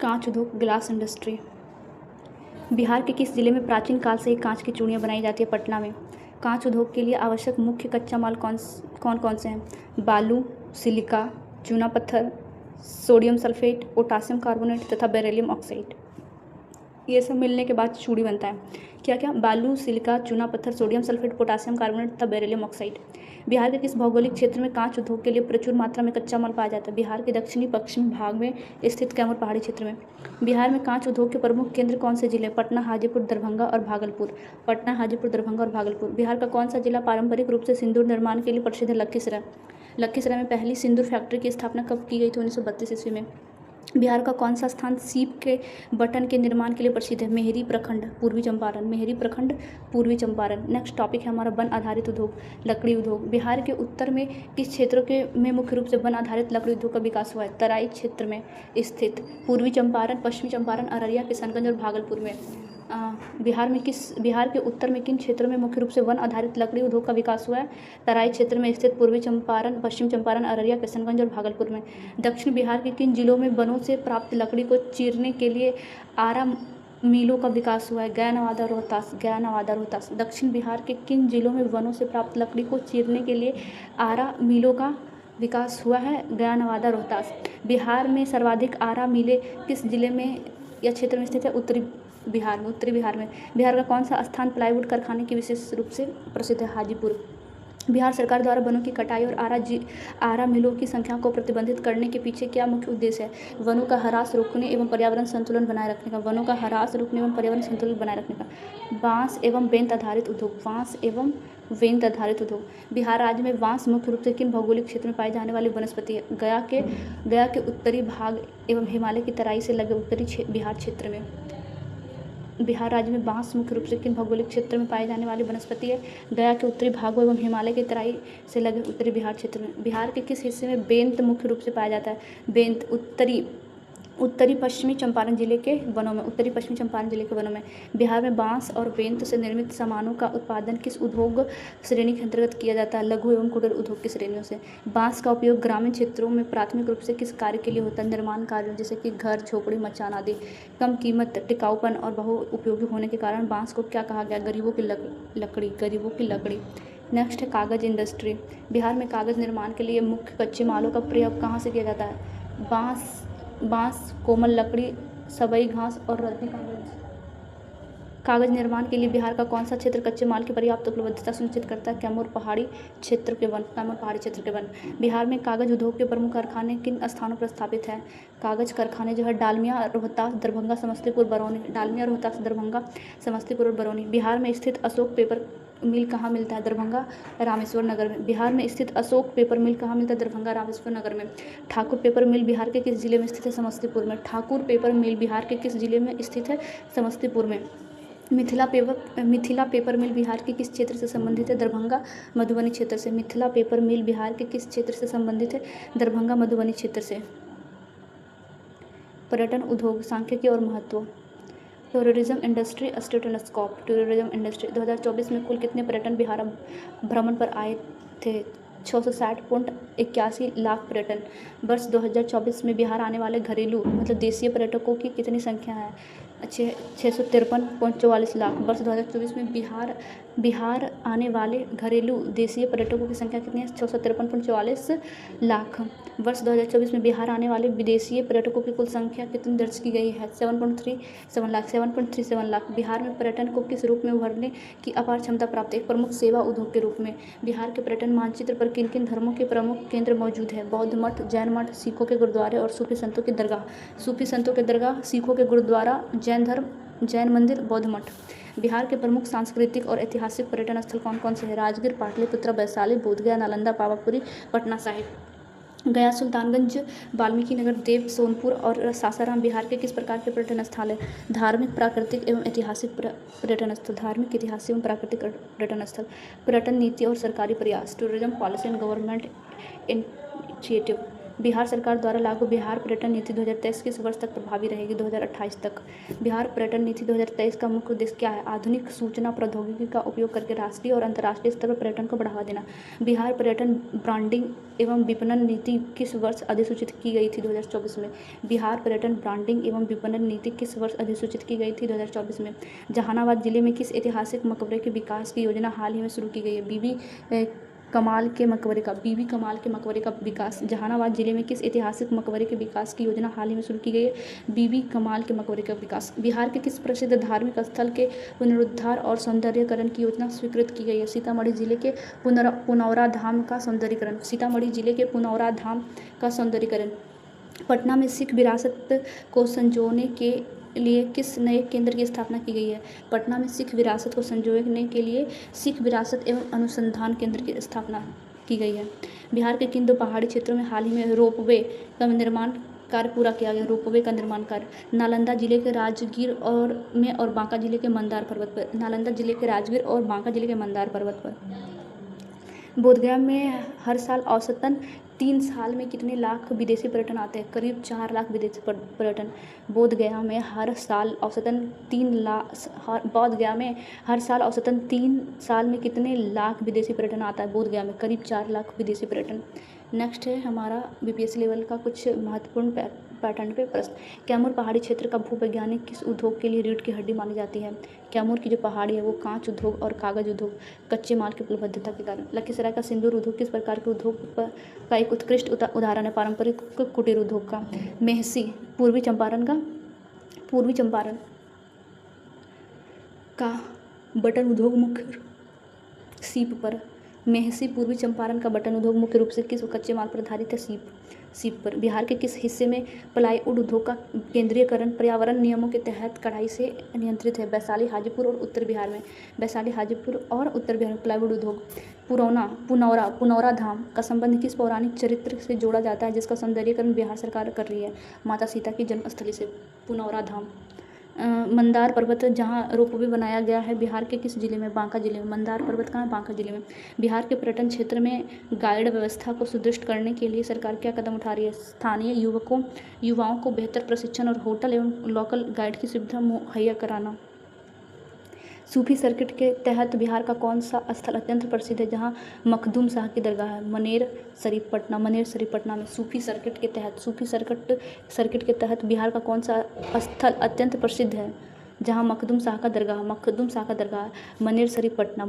कांच उद्योग, glass industry. Bihar के किस जिले में प्राचीन काल से ही कांच की चूड़ियाँ बनाई जाती है? पटना में। कांच उद्योग के लिए आवश्यक मुख्य कच्चा माल कौन कौन से हैं? बालू, सिलिका, चूना पत्थर, सोडियम सल्फेट, पोटासियम कार्बोनेट तथा बेरिलियम ऑक्साइड। ये सब मिलने के बाद चूड़ी बनता है। क्या क्या? बालू, सिलिका, चूना पत्थर, सोडियम सल्फेट, पोटासियम कार्बोनेट तथा बेरिलियम ऑक्साइड। बिहार के किस भौगोलिक क्षेत्र में कांच उद्योग के लिए प्रचुर मात्रा में कच्चा माल पाया जाता है? बिहार के दक्षिणी पश्चिमी भाग में स्थित कैमूर पहाड़ी क्षेत्र में। बिहार में कांच उद्योग के प्रमुख केंद्र कौन से जिले? पटना, हाजीपुर, दरभंगा और भागलपुर। पटना, हाजीपुर, दरभंगा और भागलपुर। बिहार का कौन सा जिला पारंपरिक रूप से सिंदूर निर्माण के लिए प्रसिद्ध है? लखीसराय। लखीसराय में पहली सिंदूर फैक्ट्री की स्थापना कब की गई थी? 1932 ईस्वी में। बिहार का कौन सा स्थान सीप के बटन के निर्माण के लिए प्रसिद्ध है? मेहरी प्रखंड, पूर्वी चंपारण। मेहरी प्रखंड, पूर्वी चंपारण। नेक्स्ट टॉपिक है हमारा वन आधारित उद्योग, लकड़ी उद्योग। बिहार के उत्तर में किस क्षेत्रों के में मुख्य रूप से वन आधारित लकड़ी उद्योग का विकास हुआ है? तराई क्षेत्र में स्थित पूर्वी चंपारण, पश्चिमी चंपारण, अररिया, किशनगंज और भागलपुर में। बिहार के उत्तर में किन क्षेत्रों में मुख्य रूप से वन आधारित लकड़ी उद्योग का विकास हुआ है? तराई क्षेत्र में स्थित पूर्वी चंपारण, पश्चिम चंपारण, अररिया, किशनगंज और भागलपुर में। दक्षिण बिहार के किन जिलों में वनों से प्राप्त लकड़ी को चीरने के लिए आरा मिलों का विकास हुआ है? गया, नवादा, रोहतास। गया, नवादा, रोहतास। दक्षिण बिहार के किन जिलों में वनों से प्राप्त लकड़ी को चीरने के लिए आरा मिलों का विकास हुआ है? गया, नवादा, रोहतास। बिहार में सर्वाधिक आरा मिलें किस जिले में या क्षेत्र में स्थित है? उत्तरी बिहार में। उत्तरी बिहार में। बिहार का कौन सा स्थान प्लाईवुड कारखाने की विशेष रूप से प्रसिद्ध है? हाजीपुर। बिहार सरकार द्वारा वनों की कटाई और आरा मिलों की संख्या को प्रतिबंधित करने के पीछे क्या मुख्य उद्देश्य है? वनों का ह्रास रोकने एवं पर्यावरण संतुलन बनाए रखने का। वनों का ह्रास रोकने एवं पर्यावरण संतुलन बनाए रखने का। बांस एवं बेंत आधारित उद्योग। बांस एवं बेंत आधारित उद्योग। बिहार राज्य में बांस मुख्य रूप से किन भौगोलिक क्षेत्र में पाई जाने वाली वनस्पति है? गया के उत्तरी भाग एवं हिमालय की तराई से लगे उत्तरी बिहार क्षेत्र में। बिहार राज्य में बांस मुख्य रूप से किन भौगोलिक क्षेत्र में पाई जाने वाली वनस्पति है? गया के उत्तरी भागों एवं हिमालय की तराई से लगे उत्तरी बिहार क्षेत्र में। बिहार के किस हिस्से में बेंत मुख्य रूप से पाया जाता है? बेंत उत्तरी पश्चिमी चंपारण जिले के वनों में। उत्तरी पश्चिमी चंपारण जिले के वनों में। बिहार में बांस और बेंत से निर्मित सामानों का उत्पादन किस उद्योग श्रेणी के अंतर्गत किया जाता है? लघु एवं कुटीर उद्योग की श्रेणियों से। बांस का उपयोग ग्रामीण क्षेत्रों में प्राथमिक रूप से किस कार्य के लिए होता है? निर्माण कार्यों जैसे कि घर, झोपड़ी, मचान आदि। कम कीमत, टिकाऊपन और बहुउपयोगी होने के कारण बांस को क्या कहा गया? गरीबों की लकड़ी। गरीबों की लकड़ी। नेक्स्ट है कागज़ इंडस्ट्री। बिहार में कागज़ निर्माण के लिए मुख्य कच्चे मालों का प्रयोग कहाँ से किया जाता है? बांस, कोमल लकड़ी, सबई घास और रद्दी कागज। कागज निर्माण के लिए बिहार का कौन सा क्षेत्र कच्चे माल की पर्याप्त उपलब्धता सुनिश्चित करता है? कैमूर पहाड़ी क्षेत्र के वन। कैमूर पहाड़ी क्षेत्र के वन। बिहार में कागज उद्योग के प्रमुख कारखाने किन स्थानों पर स्थापित हैं? कागज कारखाने जो है डालमिया, रोहतास, दरभंगा, समस्तीपुर, बरौनी। डालमिया, रोहतास, दरभंगा, समस्तीपुर और बरौनी। बिहार में स्थित अशोक पेपर मिल कहाँ मिलता है? दरभंगा, रामेश्वर नगर में। बिहार में स्थित अशोक पेपर मिल कहाँ मिलता है? दरभंगा, रामेश्वर नगर में। ठाकुर पेपर मिल बिहार के किस जिले में स्थित है? समस्तीपुर में। ठाकुर पेपर मिल बिहार के किस जिले में स्थित है? समस्तीपुर में। मिथिला पेपर मिल बिहार के किस क्षेत्र से संबंधित है? दरभंगा, मधुबनी क्षेत्र से। मिथिला पेपर मिल बिहार के किस क्षेत्र से संबंधित है? दरभंगा, मधुबनी क्षेत्र से। पर्यटन उद्योग, सांख्यिकी और महत्व। Tourism industry, state and scope. Tourism industry 2024 में कुल कितने पर्यटन बिहार भ्रमण पर आए थे? 660.81 लाख पर्यटन। वर्ष 2024 में बिहार आने वाले घरेलू मतलब देशीय पर्यटकों की कितनी संख्या है? 653.44 लाख। वर्ष 2024 में बिहार आने वाले घरेलू देशीय पर्यटकों की संख्या कितनी है? 653.44 लाख। वर्ष 2024 में बिहार आने वाले विदेशी पर्यटकों की कुल संख्या कितनी दर्ज की गई है? 7.37 लाख। बिहार में पर्यटन को किस रूप में उभरने की अपार क्षमता प्राप्त है? एक प्रमुख सेवा उद्योग के रूप में। बिहार के पर्यटन मानचित्र पर किन किन धर्मों के प्रमुख केंद्र मौजूद है? बौद्ध मठ, जैन मठ, सिखों के गुरुद्वारे और सूफी संतों की दरगाह। सूफी संतों के दरगाह, सिखों के गुरुद्वारा, जैन धर्म, जैन मंदिर, बौद्ध मठ। बिहार के प्रमुख सांस्कृतिक और ऐतिहासिक पर्यटन स्थल कौन कौन से हैं? राजगीर, पाटलिपुत्र, वैशाली, बोधगया, नालंदा, पावापुरी, पटना साहिब। गया, सुल्तानगंज, वाल्मीकि नगर, देव, सोनपुर और सासाराम बिहार के किस प्रकार के पर्यटन स्थल हैं? धार्मिक, प्राकृतिक एवं ऐतिहासिक पर्यटन स्थल। धार्मिक, ऐतिहासिक एवं प्राकृतिक पर्यटन स्थल। पर्यटन नीति और सरकारी प्रयास। Tourism policy and government initiative. Bihar सरकार द्वारा लागू बिहार पर्यटन नीति 2023 किस वर्ष तक प्रभावी रहेगी? 2028 तक। बिहार पर्यटन नीति 2023 का मुख्य उद्देश्य क्या है? आधुनिक सूचना प्रौद्योगिकी का उपयोग करके राष्ट्रीय और अंतर्राष्ट्रीय स्तर पर पर्यटन को बढ़ावा देना। बिहार पर्यटन ब्रांडिंग एवं विपणन नीति किस वर्ष अधिसूचित की गई थी? 2024 में। बिहार पर्यटन ब्रांडिंग एवं विपणन नीति किस वर्ष अधिसूचित की गई थी? 2024 में। जहानाबाद जिले में किस ऐतिहासिक मकबरे के विकास की योजना हाल ही में शुरू की गई है? बीबी कमाल के मकबरे का विकास। जहानाबाद जिले में किस ऐतिहासिक मकबरे के विकास की योजना हाल ही में शुरू की गई है? बीबी कमाल के मकबरे का विकास। बिहार के किस प्रसिद्ध धार्मिक स्थल के पुनरुद्धार और सौंदर्यीकरण की योजना स्वीकृत की गई है? सीतामढ़ी जिले के पुनौरा धाम का सौंदर्यीकरण। सीतामढ़ी जिले के पुनौरा धाम का सौंदर्यीकरण। पटना में सिख विरासत को संजोने के लिए किस नए केंद्र की स्थापना की गई है? पटना में सिख विरासत को संजोने के लिए सिख विरासत एवं अनुसंधान केंद्र की स्थापना की गई है। बिहार के किन दो पहाड़ी क्षेत्रों में हाल ही में रोपवे का निर्माण कार्य पूरा किया गया? रोपवे का निर्माण कार्य नालंदा जिले के राजगीर और बांका जिले के मंदार पर्वत पर। नालंदा जिले के राजगीर और बांका जिले के मंदार पर्वत पर। बोधगया में हर साल औसतन 3 साल में कितने लाख विदेशी पर्यटन आते हैं? करीब 4 लाख विदेशी पर्यटन। बोधगया में हर साल औसतन 3 साल में कितने लाख विदेशी पर्यटन आता है? बोधगया में करीब 4 लाख विदेशी पर्यटन। नेक्स्ट है हमारा बीपीएससी लेवल का कुछ महत्वपूर्ण पैटर्न पे प्रश्न। कैमूर पहाड़ी क्षेत्र का भूवैज्ञानिक किस उद्योग के लिए रीढ़ की हड्डी मानी जाती है? कैमूर की जो पहाड़ी है वो कांच उद्योग और कागज उद्योग, कच्चे माल की उपलब्धता के कारण। लखीसराय का सिंदूर उद्योग किस प्रकार के उद्योग का एक उत्कृष्ट उदाहरण है? पारंपरिक कुटीर उद्योग का। मेहसी पूर्वी चंपारण का बटन उद्योग मुख्य सीप पर। मेहसी पूर्वी चंपारण का बटन उद्योग मुख्य रूप से किस कच्चे माल पर आधारित है? सीप पर। बिहार के किस हिस्से में प्लाईवुड उद्योग का केंद्रीयकरण पर्यावरण नियमों के तहत कड़ाई से नियंत्रित है? वैशाली, हाजीपुर और उत्तर बिहार में। वैशाली, हाजीपुर और उत्तर बिहार में प्लाईवुड उद्योग। पुनौरा धाम का संबंध किस पौराणिक चरित्र से जोड़ा जाता है जिसका सौंदर्यीकरण बिहार सरकार कर रही है? माता सीता की जन्मस्थली से पुनौरा धाम। मंदार पर्वत जहाँ रोपवे बनाया गया है बिहार के किस जिले में? बांका जिले में। मंदार पर्वत कहाँ है? बांका जिले में। बिहार के पर्यटन क्षेत्र में गाइड व्यवस्था को सुदृढ़ करने के लिए सरकार क्या कदम उठा रही है? स्थानीय युवाओं को बेहतर प्रशिक्षण और होटल एवं लोकल गाइड की सुविधा मुहैया कराना। सूफी सर्किट के तहत बिहार का कौन सा स्थल अत्यंत प्रसिद्ध है जहाँ मखदूम शाह की दरगाह है? मनेर शरीफ पटना में। सूफी सर्किट के तहत बिहार का कौन सा स्थल अत्यंत प्रसिद्ध है जहाँ मखदूम शाह का दरगाह मनेर शरीफ पटना।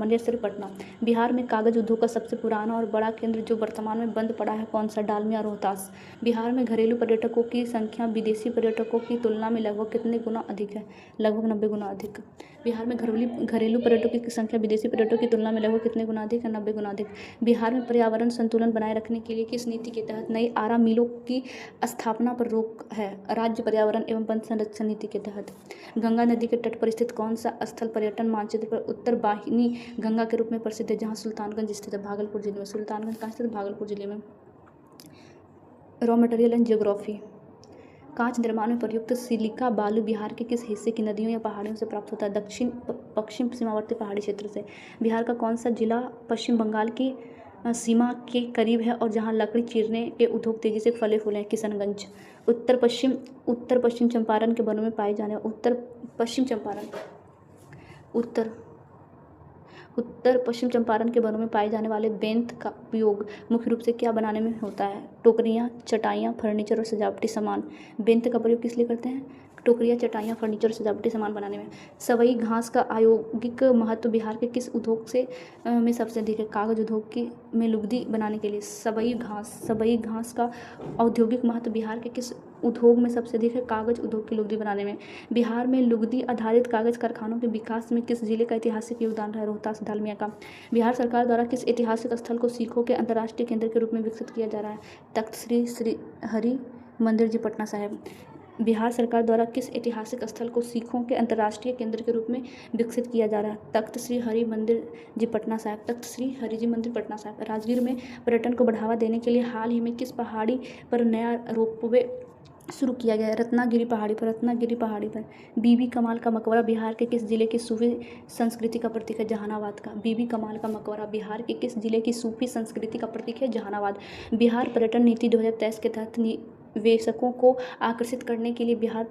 बिहार में कागज उद्योग का सबसे पुराना और बड़ा केंद्र जो वर्तमान में बंद पड़ा है कौन सा? डालमिया रोहतास। बिहार में घरेलू पर्यटकों की संख्या विदेशी पर्यटकों की तुलना में लगभग कितने गुना अधिक है? लगभग 90 गुना अधिक। बिहार में घरेलू पर्यटकों की संख्या विदेशी पर्यटकों की तुलना में लगभग कितने गुना अधिक है? 90 गुना अधिक। बिहार में पर्यावरण संतुलन बनाए रखने के लिए किस नीति के तहत नई आरा मिलों की स्थापना पर रोक है? राज्य पर्यावरण एवं वन संरक्षण नीति के तहत। गंगा नदी के तट पर स्थित कौन सा स्थल पर्यटन मानचित्र पर उत्तर वाहिनी गंगा के रूप में प्रसिद्ध है जहाँ सुल्तानगंज स्थित है? भागलपुर जिले में। सुल्तानगंज कहाँ स्थित है? भागलपुर जिले में। Raw material and geography. कांच निर्माण में प्रयुक्त सिलिका बालू बिहार के किस हिस्से की नदियों या पहाड़ियों से प्राप्त होता है? दक्षिण पश्चिम सीमावर्ती पहाड़ी क्षेत्र से। बिहार का कौन सा जिला पश्चिम बंगाल की सीमा के करीब है और जहां लकड़ी चीरने के उद्योग तेजी से फले फूले हैं? किशनगंज। उत्तर पश्चिम चंपारण के वनों में पाए जाने उत्तर पश्चिम चंपारण के वनों में पाए जाने वाले बेंत का उपयोग मुख्य रूप से क्या बनाने में होता है? टोकरियाँ, चटाइयाँ, फर्नीचर और सजावटी सामान। बेंत का प्रयोग किस लिए करते हैं? टोकरियाँ, चटाइयाँ, फर्नीचर और सजावटी सामान बनाने में। सवई घास का औद्योगिक महत्व बिहार के किस उद्योग में सबसे अधिक है? कागज उद्योग में लुगदी बनाने के लिए। सवई घास का औद्योगिक महत्व बिहार के किस उद्योग में सबसे अधिक है? कागज उद्योग की लुगदी बनाने में। बिहार में लुगदी आधारित कागज कारखानों के विकास में किस जिले का ऐतिहासिक योगदान रहा? रोहतास, डालमिया का। बिहार सरकार द्वारा किस ऐतिहासिक स्थल को सिखों के अंतर्राष्ट्रीय केंद्र के रूप में विकसित किया जा रहा है? तख्त श्री हरि मंदिर जी पटना साहिब। बिहार सरकार द्वारा किस ऐतिहासिक स्थल को सिखों के अंतर्राष्ट्रीय केंद्र के रूप में विकसित किया जा रहा है? तख्त श्री हरि मंदिर जी पटना साहिब। राजगीर में पर्यटन को बढ़ावा देने के लिए हाल ही में किस पहाड़ी पर नया रोपवे शुरू किया गया है। रत्नागिरी पहाड़ी पर बीबी कमाल का मकबरा बिहार के किस जिले की सूफी संस्कृति का प्रतीक है? जहानाबाद का। बीबी कमाल का मकबरा बिहार के किस जिले की सूफी संस्कृति का प्रतीक है? जहानाबाद। बिहार पर्यटन नीति 2023 के तहत निवेशकों को आकर्षित करने के लिए बिहार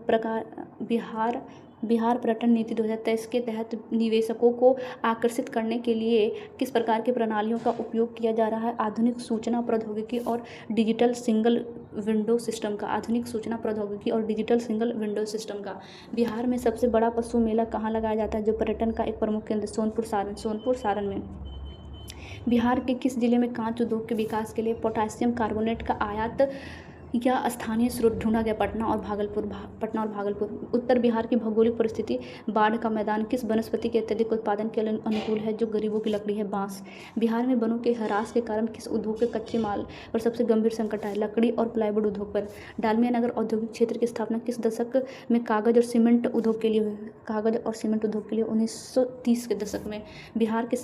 पर्यटन नीति 2023 के तहत निवेशकों को आकर्षित करने के लिए किस प्रकार की प्रणालियों का उपयोग किया जा रहा है? आधुनिक सूचना प्रौद्योगिकी और डिजिटल सिंगल विंडो सिस्टम का। आधुनिक सूचना प्रौद्योगिकी और डिजिटल सिंगल विंडो सिस्टम का। बिहार में सबसे बड़ा पशु मेला कहाँ लगाया जाता है, जो पर्यटन का एक प्रमुख केंद्र? सोनपुर सारण में। बिहार के किस जिले में कांच उद्योग के विकास के लिए पोटेशियम कार्बोनेट का आयात या स्थानीय स्रोत ढूंढा गया? पटना और भागलपुर। उत्तर बिहार की भौगोलिक परिस्थिति, बाढ़ का मैदान किस वनस्पति के अत्यधिक उत्पादन के लिए अनुकूल है, जो गरीबों की लकड़ी है? बांस। बिहार में वनों के ह्रास के कारण किस उद्योग के कच्चे माल पर सबसे गंभीर संकट है? लकड़ी और प्लाईवुड उद्योग पर। डालमिया नगर औद्योगिक क्षेत्र की स्थापना किस दशक में कागज और सीमेंट उद्योग के लिए हुई? 1930 के दशक में। बिहार के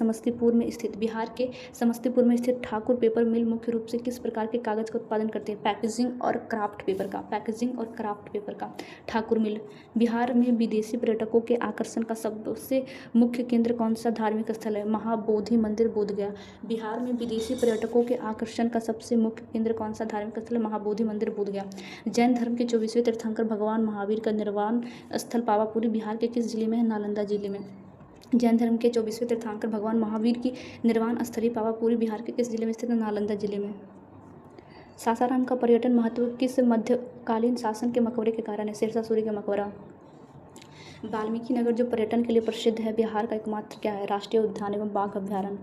समस्तीपुर में स्थित ठाकुर पेपर मिल मुख्य रूप से किस प्रकार के कागज का उत्पादन करते हैं? पैकेजिंग और क्राफ्ट पेपर का। ठाकुर मिल। बिहार में विदेशी पर्यटकों के आकर्षण का सबसे मुख्य केंद्र कौन सा धार्मिक स्थल है? महाबोधि मंदिर, बोधगया। बिहार में विदेशी पर्यटकों के आकर्षण का सबसे मुख्य केंद्र कौन सा धार्मिक स्थल है? महाबोधि मंदिर, बोधगया। जैन धर्म के 24वें तीर्थंकर भगवान महावीर का निर्वाण स्थल पावापुरी बिहार के किस जिले में है? नालंदा जिले में। जैन धर्म के 24वें तीर्थंकर भगवान महावीर की निर्वाण स्थली पावापुरी बिहार के किस जिले में स्थित है? नालंदा जिले में। सासाराम का पर्यटन महत्व किस मध्यकालीन शासन के मकबरे के कारण है? शेरशाह सूरी का मकबरा। वाल्मीकि नगर जो पर्यटन के लिए प्रसिद्ध है, बिहार का एकमात्र क्या है? राष्ट्रीय उद्यान एवं बाघ अभ्यारण्य।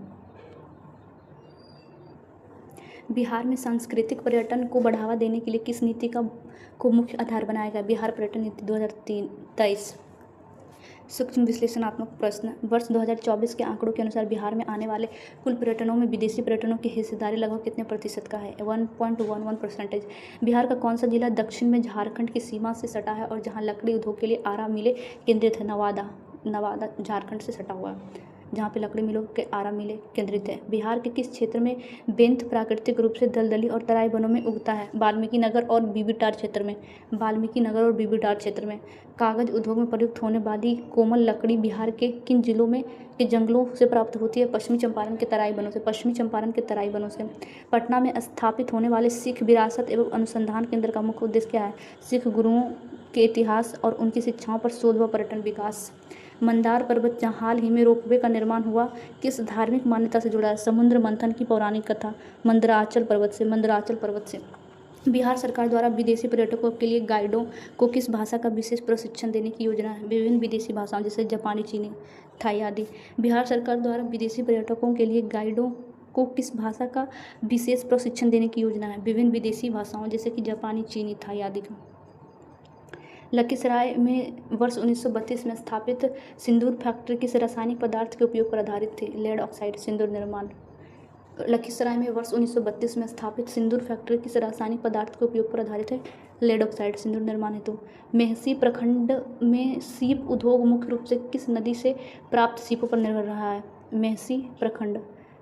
बिहार में सांस्कृतिक पर्यटन को बढ़ावा देने के लिए किस नीति को मुख्य आधार बनाया गया? बिहार पर्यटन नीति 2023। सूक्ष्म विश्लेषणात्मक प्रश्न। वर्ष 2024 के आंकड़ों के अनुसार बिहार में आने वाले कुल पर्यटनों में विदेशी पर्यटनों की हिस्सेदारी लगभग कितने प्रतिशत का है? 1.11%। बिहार का कौन सा जिला दक्षिण में झारखंड की सीमा से सटा है और जहां लकड़ी उद्योग के लिए आरा मिलें केंद्रित है? नवादा झारखंड से सटा हुआ है, जहाँ पे लकड़ी मिलों के आरा मिले केंद्रित है। बिहार के किस क्षेत्र में बेंत प्राकृतिक रूप से दलदली और तराई वनों में उगता है? वाल्मीकि नगर और बीबीटार क्षेत्र में। कागज उद्योग में प्रयुक्त होने वाली कोमल लकड़ी बिहार के किन जिलों में के जंगलों से प्राप्त होती है? पश्चिमी चंपारण के तराई वनों से। पटना में स्थापित होने वाले सिख विरासत एवं अनुसंधान केंद्र का मुख्य उद्देश्य क्या है? सिख गुरुओं के इतिहास और उनकी शिक्षाओं पर शोध व पर्यटन विकास। मंदार पर्वत जहाँ हाल ही में रोपवे का निर्माण हुआ, किस धार्मिक मान्यता से जुड़ा है? समुद्र मंथन की पौराणिक कथा। मंदराचल पर्वत से। बिहार सरकार द्वारा विदेशी पर्यटकों के लिए गाइडों को किस भाषा का विशेष प्रशिक्षण देने की योजना है? विभिन्न विदेशी भाषाओं जैसे जापानी, चीनी, थाई आदि। बिहार सरकार द्वारा विदेशी पर्यटकों के लिए गाइडों को किस भाषा का विशेष प्रशिक्षण देने की योजना है? विभिन्न विदेशी भाषाओं जैसे कि जापानी, चीनी, थाई आदि का। लखीसराय में वर्ष 1932 में स्थापित सिंदूर फैक्ट्री किस रासायनिक पदार्थ के उपयोग पर आधारित थी? लेड ऑक्साइड, सिंदूर निर्माण। लखीसराय में वर्ष 1932 में स्थापित सिंदूर फैक्ट्री किस रासायनिक पदार्थ के उपयोग पर आधारित है? लेड ऑक्साइड, सिंदूर निर्माण हेतु। मेहसी प्रखंड में सीप उद्योग मुख्य रूप से किस नदी से प्राप्त सीपों पर निर्भर रहा है?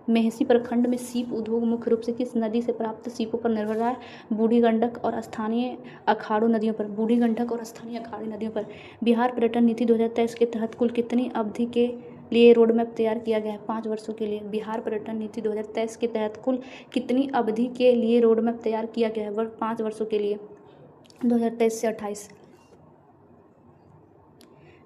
मेहसी प्रखंड में सीप उद्योग मुख्य रूप से किस नदी से प्राप्त सीपों पर निर्भर रहा है? बूढ़ी गंडक और स्थानीय अखाड़ों नदियों पर। बिहार पर्यटन नीति 2023 के तहत कुल कितनी अवधि के लिए रोड मैप तैयार किया गया है? 5 वर्षों के लिए। बिहार पर्यटन नीति 2023 के तहत कुल कितनी अवधि के लिए रोड मैप तैयार किया गया है? 5 वर्षों के लिए, 2023 से 28।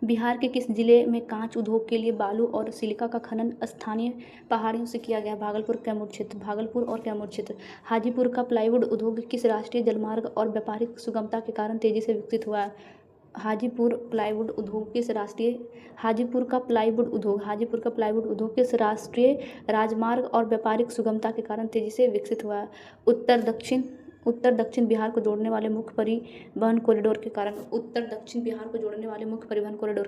बिहार के किस जिले में कांच उद्योग के लिए बालू और सिलिका का खनन स्थानीय पहाड़ियों से किया गया? भागलपुर और कैमूर क्षेत्र। हाजीपुर का प्लाईवुड उद्योग किस राष्ट्रीय जलमार्ग और व्यापारिक सुगमता के कारण तेजी से विकसित हुआ है? हाजीपुर का प्लाईवुड उद्योग किस राष्ट्रीय राजमार्ग और व्यापारिक सुगमता के कारण तेजी से विकसित हुआ है? उत्तर दक्षिण बिहार को जोड़ने वाले मुख्य परिवहन कॉरिडोर के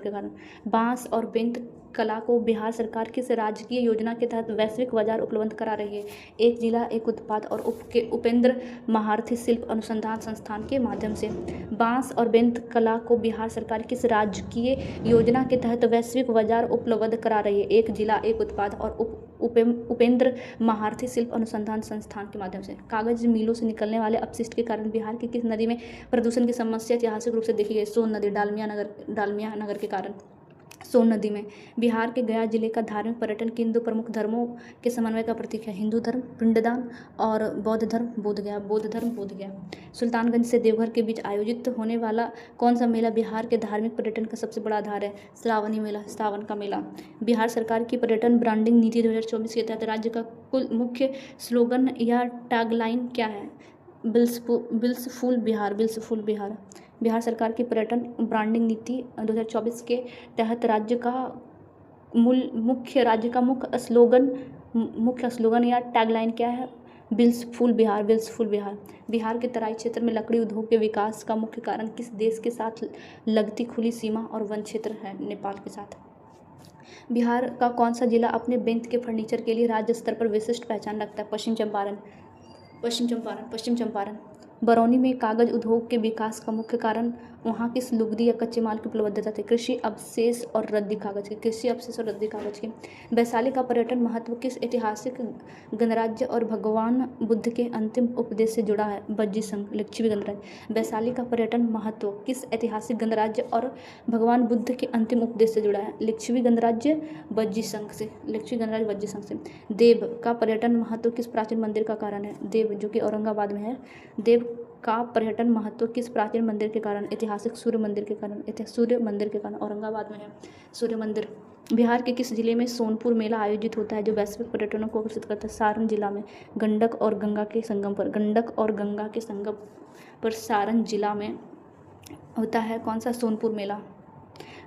कारण। बांस और बेंत कला को बिहार सरकार किस राजकीय योजना के तहत वैश्विक बाजार उपलब्ध करा रही है? एक जिला एक उत्पाद और उपेंद्र महारथी शिल्प अनुसंधान संस्थान के माध्यम से। बांस और बेंत कला को बिहार सरकार किस राजकीय योजना के तहत वैश्विक बाजार उपलब्ध करा रही है? एक जिला एक उत्पाद और उपेंद्र महारथी शिल्प अनुसंधान संस्थान के माध्यम से। कागज मिलों से निकलने वाले अपशिष्ट के कारण बिहार की किस नदी में प्रदूषण की समस्या ऐतिहासिक रूप से देखी गई? सोन नदी, डालमिया नगर के कारण। सोन नदी में। बिहार के गया जिले का धार्मिक पर्यटन किन दो प्रमुख धर्मों के समन्वय का प्रतीक है? हिंदू धर्म पिंडदान और बौद्ध धर्म बोधगया। बौद्ध धर्म बोधगया। सुल्तानगंज से देवघर के बीच आयोजित होने वाला कौन सा मेला बिहार के धार्मिक पर्यटन का सबसे बड़ा आधार है? श्रावणी मेला, सावन का मेला। बिहार सरकार की पर्यटन ब्रांडिंग नीति 2024 के तहत राज्य का कुल मुख्य स्लोगन या टैगलाइन क्या है? बिल्सफुल बिहार, बिल्सफुल बिहार। बिहार सरकार की पर्यटन ब्रांडिंग नीति 2024 के तहत राज्य का मुख्य स्लोगन या टैगलाइन क्या है? बिल्सफुल बिहार, बिल्सफुल बिहार। बिहार के तराई क्षेत्र में लकड़ी उद्योग के विकास का मुख्य कारण किस देश के साथ लगती खुली सीमा और वन क्षेत्र है? नेपाल के साथ। बिहार का कौन सा जिला अपने बेंत के फर्नीचर के लिए राज्य स्तर पर विशिष्ट पहचान रखता है? पश्चिम चंपारण। बरौनी में कागज उद्योग के विकास का मुख्य कारण वहाँ किस लुगदी या कच्चे माल की उपलब्धता थी? कृषि अवशेष और रद्दी कागज की। वैशाली का पर्यटन महत्व किस ऐतिहासिक गणराज्य और भगवान बुद्ध के अंतिम उपदेश से जुड़ा है? बज्जी संघ, लिच्छवी गणराज्य। वैशाली का पर्यटन महत्व किस ऐतिहासिक गणराज्य और भगवान बुद्ध के अंतिम उपदेश से जुड़ा है? लिच्छवी गणराज्य बज्जी संघ से। देव का पर्यटन महत्व किस प्राचीन मंदिर का कारण है? देव, जो कि औरंगाबाद में है। देव का पर्यटन महत्व किस प्राचीन मंदिर के कारण? ऐतिहासिक सूर्य मंदिर के कारण औरंगाबाद में है सूर्य मंदिर। बिहार के किस जिले में सोनपुर मेला आयोजित होता है जो वैश्विक पर्यटकों को आकर्षित करता है? सारण जिला में। गंडक और गंगा के संगम पर सारण जिला में होता है कौन सा? सोनपुर मेला।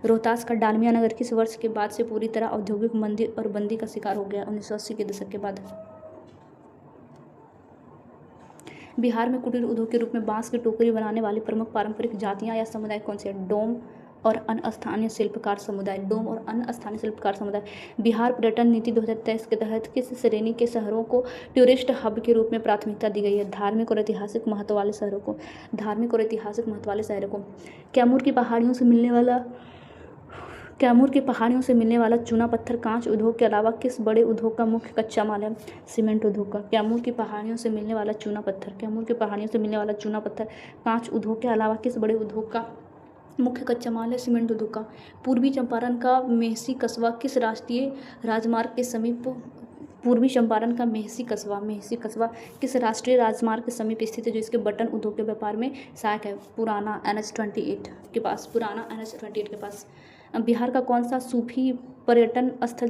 रोहतास का डालमिया नगर किस वर्ष के बाद से पूरी तरह औद्योगिक मंदी और बंदी का शिकार हो गया? 1980 के दशक के बाद। बिहार में कुटीर उद्योग के रूप में बांस की टोकरी बनाने वाली प्रमुख पारंपरिक जातियां या समुदाय कौन से हैं? डोम और अन्य स्थानीय शिल्पकार समुदाय। बिहार पर्यटन नीति 2023 के तहत किस श्रेणी के शहरों को टूरिस्ट हब के रूप में प्राथमिकता दी गई है? धार्मिक और ऐतिहासिक महत्व वाले शहरों को। कैमूर की पहाड़ियों से मिलने वाला चूना पत्थर कांच उद्योग के अलावा किस बड़े उद्योग का मुख्य कच्चा माल है? सीमेंट उद्योग का। कैमूर की पहाड़ियों से मिलने वाला चूना पत्थर कांच उद्योग के अलावा किस बड़े उद्योग का मुख्य कच्चा माल है? सीमेंट उद्योग का। पूर्वी चंपारण का मेहसी कस्बा किस राष्ट्रीय राजमार्ग के समीप स्थित है जो इसके बटन उद्योग के व्यापार में सहायक है? पुराना NH 28 के पास। बिहार का कौन सा सूफी पर्यटन स्थल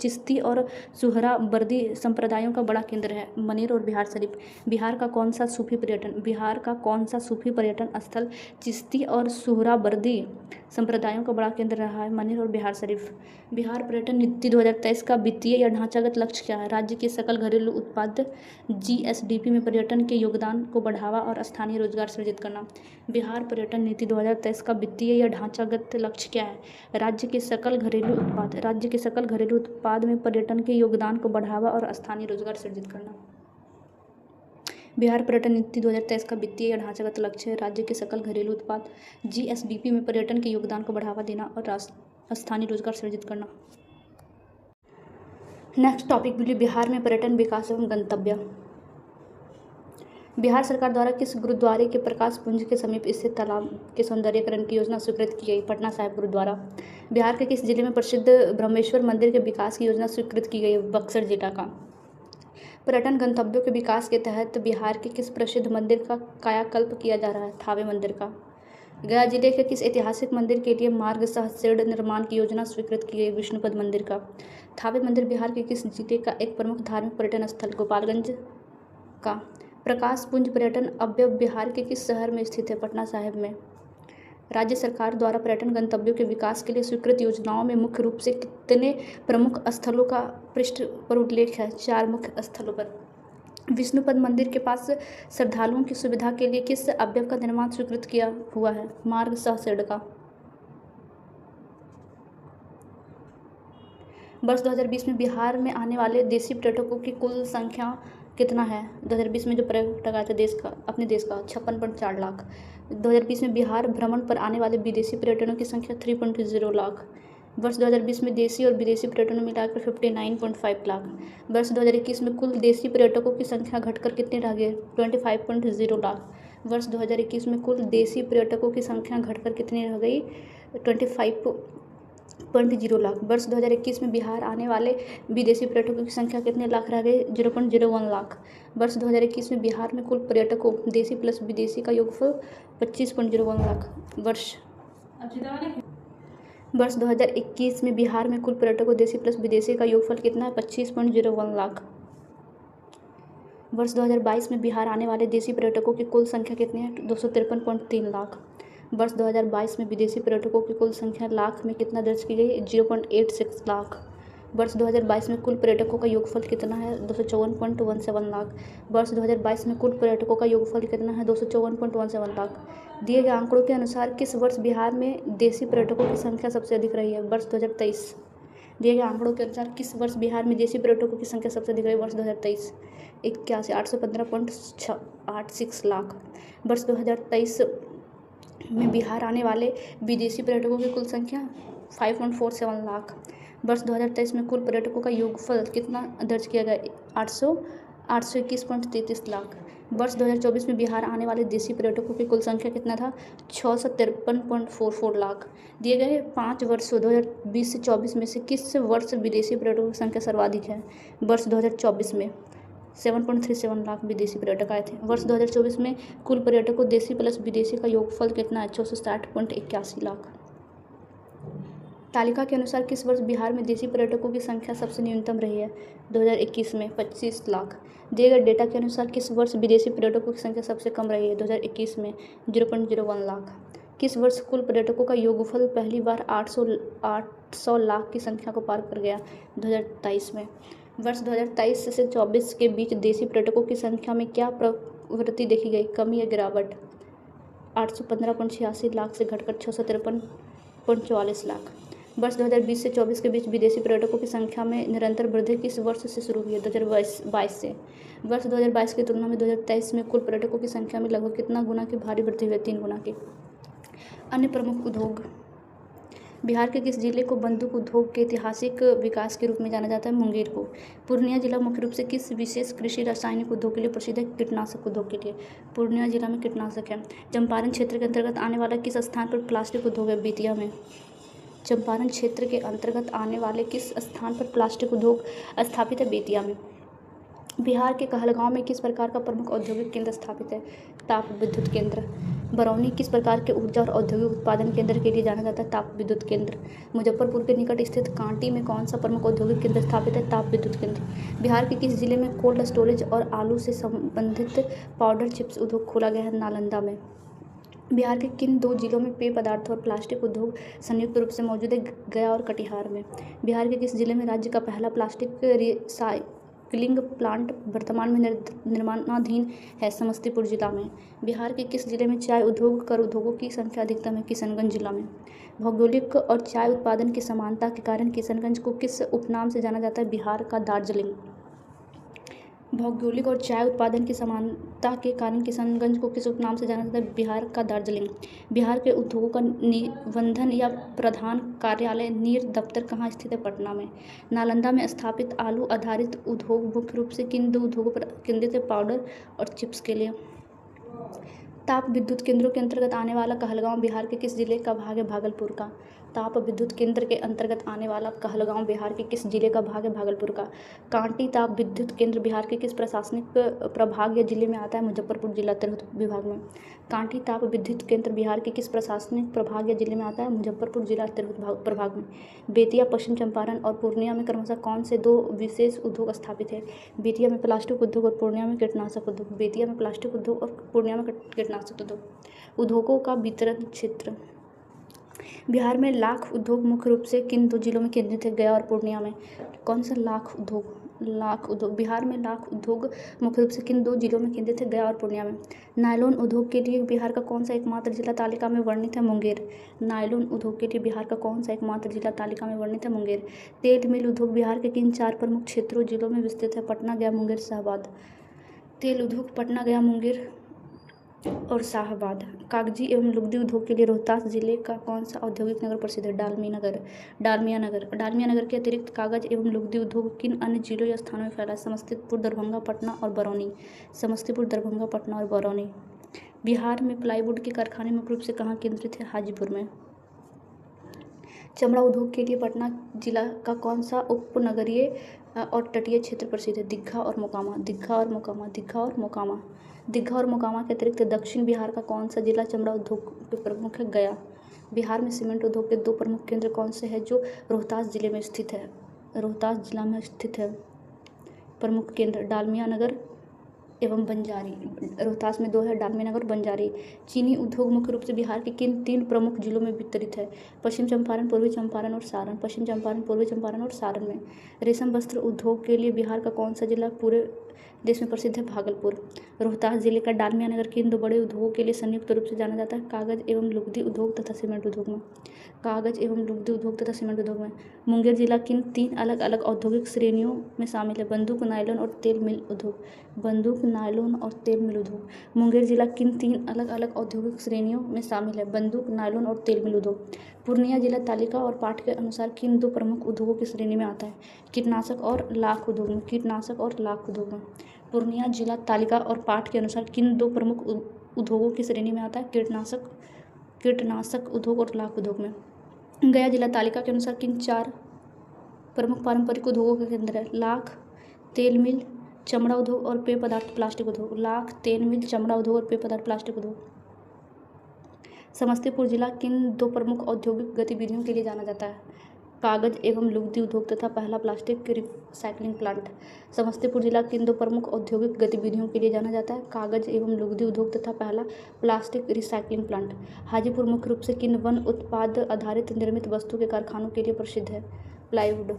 चिश्ती और सुहरावर्दी संप्रदायों का बड़ा केंद्र है? मनेर और बिहार शरीफ। बिहार का कौन सा सूफी पर्यटन स्थल चिश्ती और सुहरावर्दी संप्रदायों का बड़ा केंद्र रहा है? मनेर और बिहार शरीफ। बिहार पर्यटन नीति 2023 का वित्तीय या ढांचागत लक्ष्य क्या है? राज्य के सकल घरेलू उत्पाद GSDP में पर्यटन के योगदान को बढ़ावा और स्थानीय रोजगार सृजित करना। बिहार पर्यटन नीति 2023 का वित्तीय या ढांचागत लक्ष्य क्या है? राज्य के सकल घरेलू उत्पाद में पर्यटन के योगदान को बढ़ावा और स्थानीय रोजगार सृजित करना। बिहार पर्यटन नीति 2023 का वित्तीय या ढांचागत लक्ष्य है राज्य के सकल घरेलू उत्पाद GSDP में पर्यटन के योगदान को बढ़ावा देना और स्थानीय रोजगार सृजित करना। नेक्स्ट टॉपिक वीडियो बिहार में पर्यटन विकास एवं गंतव्य। बिहार सरकार द्वारा किस गुरुद्वारे के प्रकाश पुंज के समीप स्थित तालाब के सौंदर्यीकरण की योजना स्वीकृत की गई? पटना साहिब गुरुद्वारा। बिहार के किस जिले में प्रसिद्ध ब्रह्मेश्वर मंदिर के विकास की योजना स्वीकृत की गई? बक्सर जिला का। पर्यटन गंतव्यों के विकास के तहत बिहार के किस प्रसिद्ध मंदिर का कायाकल्प किया जा रहा है? थावे मंदिर का। गया जिले के किस ऐतिहासिक मंदिर के लिए मार्ग सह शेड निर्माण की योजना स्वीकृत की गई? विष्णुपद मंदिर का। थावे मंदिर बिहार के किस जिले का एक प्रमुख धार्मिक पर्यटन स्थल? गोपालगंज का। प्रकाश पुंज पर्यटन अवयव बिहार के किस शहर में स्थित है? पटना साहिब में। राज्य सरकार द्वारा पर्यटन गंतव्यों के विकास के लिए स्वीकृत योजनाओं में मुख्य रूप से कितने प्रमुख स्थलों का पृष्ठ पर उल्लेख है? 4 मुख्य स्थलों पर। विष्णुपद मंदिर के पास श्रद्धालुओं की सुविधा के लिए किस अवयव का निर्माण स्वीकृत किया हुआ है? मार्ग सह शेड का। वर्ष 2020 में बिहार में आने वाले देशी पर्यटकों की कुल संख्या कितना है? 2020 में जो पर्यटक आए थे अपने देश का 56.4 लाख। 2020 में बिहार भ्रमण पर आने वाले विदेशी पर्यटकों की संख्या 3.0 लाख। वर्ष 2020 में देसी और विदेशी पर्यटकों मिलाकर 59.5 लाख। वर्ष 2021 में कुल देसी पर्यटकों की संख्या घटकर कितने रह गए? 25.0 लाख। वर्ष 2021 में कुल देसी पर्यटकों की संख्या घटकर कितनी रह गई? 25.0 लाख। वर्ष 2021 में बिहार आने वाले विदेशी पर्यटकों की संख्या कितने लाख रह गई? 0.01 लाख। वर्ष 2021 में बिहार में कुल पर्यटकों देसी प्लस विदेशी का योगफल 25.01 लाख। वर्ष 2021 में बिहार में कुल पर्यटकों देसी प्लस विदेशी का योगफल कितना है? 25.01 लाख। वर्ष 2022 में बिहार आने वाले देसी पर्यटकों की कुल संख्या कितनी है? 253.3 लाख। वर्ष 2022 में विदेशी पर्यटकों की कुल संख्या लाख में कितना दर्ज की गई? 0.86 लाख। वर्ष 2022 में कुल पर्यटकों का योगफल कितना है? 254.17 लाख। वर्ष 2022 में कुल पर्यटकों का योगफल कितना है? 254.17 लाख। दिए गए आंकड़ों के अनुसार किस वर्ष बिहार में देसी पर्यटकों की संख्या सबसे अधिक रही है? वर्ष 2023। दिए गए आंकड़ों के अनुसार किस वर्ष बिहार में देसी पर्यटकों की संख्या सबसे अधिक रही? वर्ष 2023। 815.86 लाख। वर्ष 2023 में बिहार आने वाले विदेशी पर्यटकों की कुल संख्या 5.47 लाख। वर्ष 2023 में कुल पर्यटकों का योगफल कितना दर्ज किया गया? 821.33 लाख। वर्ष 2024 में बिहार आने वाले देसी पर्यटकों की कुल संख्या कितना था? 653.44 लाख। दिए गए 5 वर्षों 2020 से 24 में से किस वर्ष विदेशी पर्यटकों की संख्या सर्वाधिक है? वर्ष 2024 में 7.37 लाख विदेशी पर्यटक आए थे। वर्ष 2024 में कुल पर्यटकों देसी प्लस विदेशी का योगफल कितना है? 660.81 लाख। तालिका के अनुसार किस वर्ष बिहार में देसी पर्यटकों की संख्या सबसे न्यूनतम रही है? 2021 में 25 लाख। दिए गए डेटा के अनुसार किस वर्ष विदेशी पर्यटकों की संख्या सबसे कम रही है? 2021 में 0.01 लाख। किस वर्ष कुल पर्यटकों का योगफल पहली बार 800 लाख की संख्या को पार कर गया? 2023 में। वर्ष 2023 से 24 के बीच देसी पर्यटकों की संख्या में क्या प्रवृत्ति देखी गई? कमी या गिरावट? 815.86 लाख से घटकर 653.44 लाख। वर्ष 2020 से 24 के बीच विदेशी पर्यटकों की संख्या में निरंतर वृद्धि किस वर्ष से शुरू हुई है? 2022 से। वर्ष 2022 की तुलना में 2023 में कुल पर्यटकों की संख्या में लगभग कितना गुना की भारी वृद्धि हुई है? 3 गुना की। अन्य प्रमुख उद्योग। बिहार के किस जिले को बंदूक उद्योग के ऐतिहासिक विकास के रूप में जाना जाता है? मुंगेर को। पूर्णिया जिला मुख्य रूप से किस विशेष कृषि रासायनिक उद्योग के लिए प्रसिद्ध है? कीटनाशक उद्योग के लिए। पूर्णिया जिला में कीटनाशक है। चंपारण क्षेत्र के अंतर्गत आने वाला किस स्थान पर प्लास्टिक उद्योग है? बेतिया में। चंपारण क्षेत्र के अंतर्गत आने वाले किस स्थान पर प्लास्टिक उद्योग स्थापित है? बेतिया में। बिहार के कहलगांव में किस प्रकार का प्रमुख औद्योगिक केंद्र स्थापित है? ताप विद्युत केंद्र। बरौनी किस प्रकार के ऊर्जा और औद्योगिक उत्पादन केंद्र के लिए जाना जाता है? ताप विद्युत केंद्र। मुजफ्फरपुर के निकट स्थित कांटी में कौन सा प्रमुख औद्योगिक केंद्र स्थापित है? ताप विद्युत केंद्र। बिहार के किस जिले में कोल्ड स्टोरेज और आलू से संबंधित पाउडर चिप्स उद्योग खोला गया है? नालंदा में। बिहार के किन 2 जिलों में पेय पदार्थ और प्लास्टिक उद्योग संयुक्त रूप से मौजूद है? गया और कटिहार में। बिहार के किस जिले में राज्य का पहला प्लास्टिक रिसाइक्लिंग प्लांट वर्तमान में निर्माणाधीन है? समस्तीपुर जिला में। बिहार के किस जिले में चाय उद्योग कर उद्योगों की संख्या अधिकतम है? किशनगंज जिला में। भौगोलिक और चाय उत्पादन की समानता के कारण किशनगंज को किस उपनाम से जाना जाता है? बिहार का दार्जिलिंग। भौगोलिक और चाय उत्पादन की समानता के कारण किशनगंज को किस उपनाम से जाना जाता है? बिहार का दार्जिलिंग। बिहार के उद्योगों का निबंधन या प्रधान कार्यालय नीर दफ्तर कहाँ स्थित है? पटना में। नालंदा में स्थापित आलू आधारित उद्योग मुख्य रूप से किन 2 उद्योगों पर केंद्रित है? पाउडर और चिप्स के लिए। ताप विद्युत केंद्रों के अंतर्गत आने वाला कहलगांव बिहार के किस जिले का भाग है? भागलपुर का। ताप विद्युत केंद्र के अंतर्गत आने वाला कहलगांव बिहार के किस जिले का भाग है? भागलपुर का। कांटी ताप विद्युत केंद्र बिहार के किस प्रशासनिक प्रभाग या जिले में आता है? मुजफ्फरपुर जिला तिरहुत विभाग में। कांटी ताप विद्युत केंद्र बिहार के किस प्रशासनिक प्रभाग या जिले में आता है? मुजफ्फरपुर जिला तिरहुत प्रभाग में। बेतिया, पश्चिम चंपारण और पूर्णिया में क्रमशः कौन से 2 विशेष उद्योग स्थापित है? बेतिया में प्लास्टिक उद्योग और पूर्णिया में कीटनाशक उद्योग। बेतिया में प्लास्टिक उद्योग और पूर्णिया में कीटनाशक उद्योग। उद्योगों का वितरण क्षेत्र। बिहार में लाख उद्योग मुख्य रूप से किन 2 जिलों में केंद्रित है? गया और पूर्णिया में। कौन सा लाख उद्योग? बिहार में लाख उद्योग मुख्य रूप से किन 2 जिलों में केंद्रित है? गया और पूर्णिया में। नायलॉन उद्योग के लिए बिहार का कौन सा एकमात्र जिला तालिका में वर्णित है? मुंगेर। नायलॉन उद्योग के लिए बिहार का कौन सा एकमात्र जिला तालिका में वर्णित है? मुंगेर। तेल मिल उद्योग बिहार के किन 4 प्रमुख क्षेत्रों जिलों में विस्तृत है? पटना, गया, मुंगेर, शाहाबाद। तेल उद्योग पटना, गया, मुंगेर और शाहबाद। कागजी एवं लुगदी उद्योग के लिए रोहतास जिले का कौन सा औद्योगिक नगर प्रसिद्ध है? डालमिया नगर के अतिरिक्त कागज एवं लुगदी उद्योग किन अन्य जिलों या स्थानों में फैला है? समस्तीपुर, दरभंगा, पटना और बरौनी। बिहार में प्लाईवुड के कारखाने मुख्य रूप से कहाँ केंद्रित है? हाजीपुर में। चमड़ा उद्योग के लिए पटना जिला का कौन सा उपनगरीय और तटीय क्षेत्र प्रसिद्ध है? दीघा और मोकामा के अतिरिक्त दक्षिण बिहार का कौन सा जिला चमड़ा उद्योग के प्रमुख है? गया। बिहार में सीमेंट उद्योग के 2 प्रमुख केंद्र कौन से हैं जो रोहतास जिला में स्थित है? प्रमुख केंद्र डालमिया नगर एवं बंजारी। रोहतास में 2 है, डालमिया नगर, बंजारी। चीनी उद्योग मुख्य रूप से बिहार के किन 3 प्रमुख जिलों में वितरित है? पश्चिम चंपारण, पूर्वी चंपारण और सारण में। रेशम वस्त्र उद्योग के लिए बिहार का कौन सा जिला पूरे देश में प्रसिद्ध है? भागलपुर। रोहतास जिले का डालमिया नगर किन 2 बड़े उद्योगों के लिए संयुक्त रूप से जाना जाता है? कागज एवं लुगदी उद्योग तथा सीमेंट उद्योग में। मुंगेर जिला किन 3 अलग अलग औद्योगिक श्रेणियों में शामिल है? बंदूक, नायलॉन और तेल मिल उद्योग। मुंगेर जिला किन 3 अलग अलग औद्योगिक श्रेणियों में शामिल है? बंदूक, नायलॉन और तेल मिल उद्योग। पूर्णिया जिला तालिका और पाठ के अनुसार किन 2 प्रमुख उद्योगों की श्रेणी में आता है? कीटनाशक और लाख उद्योग में। पूर्णिया जिला तालिका और पाठ के अनुसार किन 2 प्रमुख उद्योगों की श्रेणी में आता है? कीटनाशक उद्योग और लाख उद्योग में। गया जिला तालिका के अनुसार किन 4 प्रमुख पारंपरिक उद्योगों का केंद्र है? लाख, तेल मिल, चमड़ा उद्योग और पेय पदार्थ प्लास्टिक उद्योग। समस्तीपुर जिला किन 2 प्रमुख औद्योगिक गतिविधियों के लिए जाना जाता है? कागज एवं लुगदी उद्योग तथा पहला प्लास्टिक रिसाइक्लिंग प्लांट। समस्तीपुर जिला किन 2 प्रमुख औद्योगिक गतिविधियों के लिए जाना जाता है? कागज एवं लुगदी उद्योग तथा पहला प्लास्टिक रिसाइक्लिंग प्लांट। हाजीपुर मुख्य रूप से किन वन उत्पाद आधारित निर्मित वस्तु के कारखानों के लिए प्रसिद्ध है? प्लाईवुड।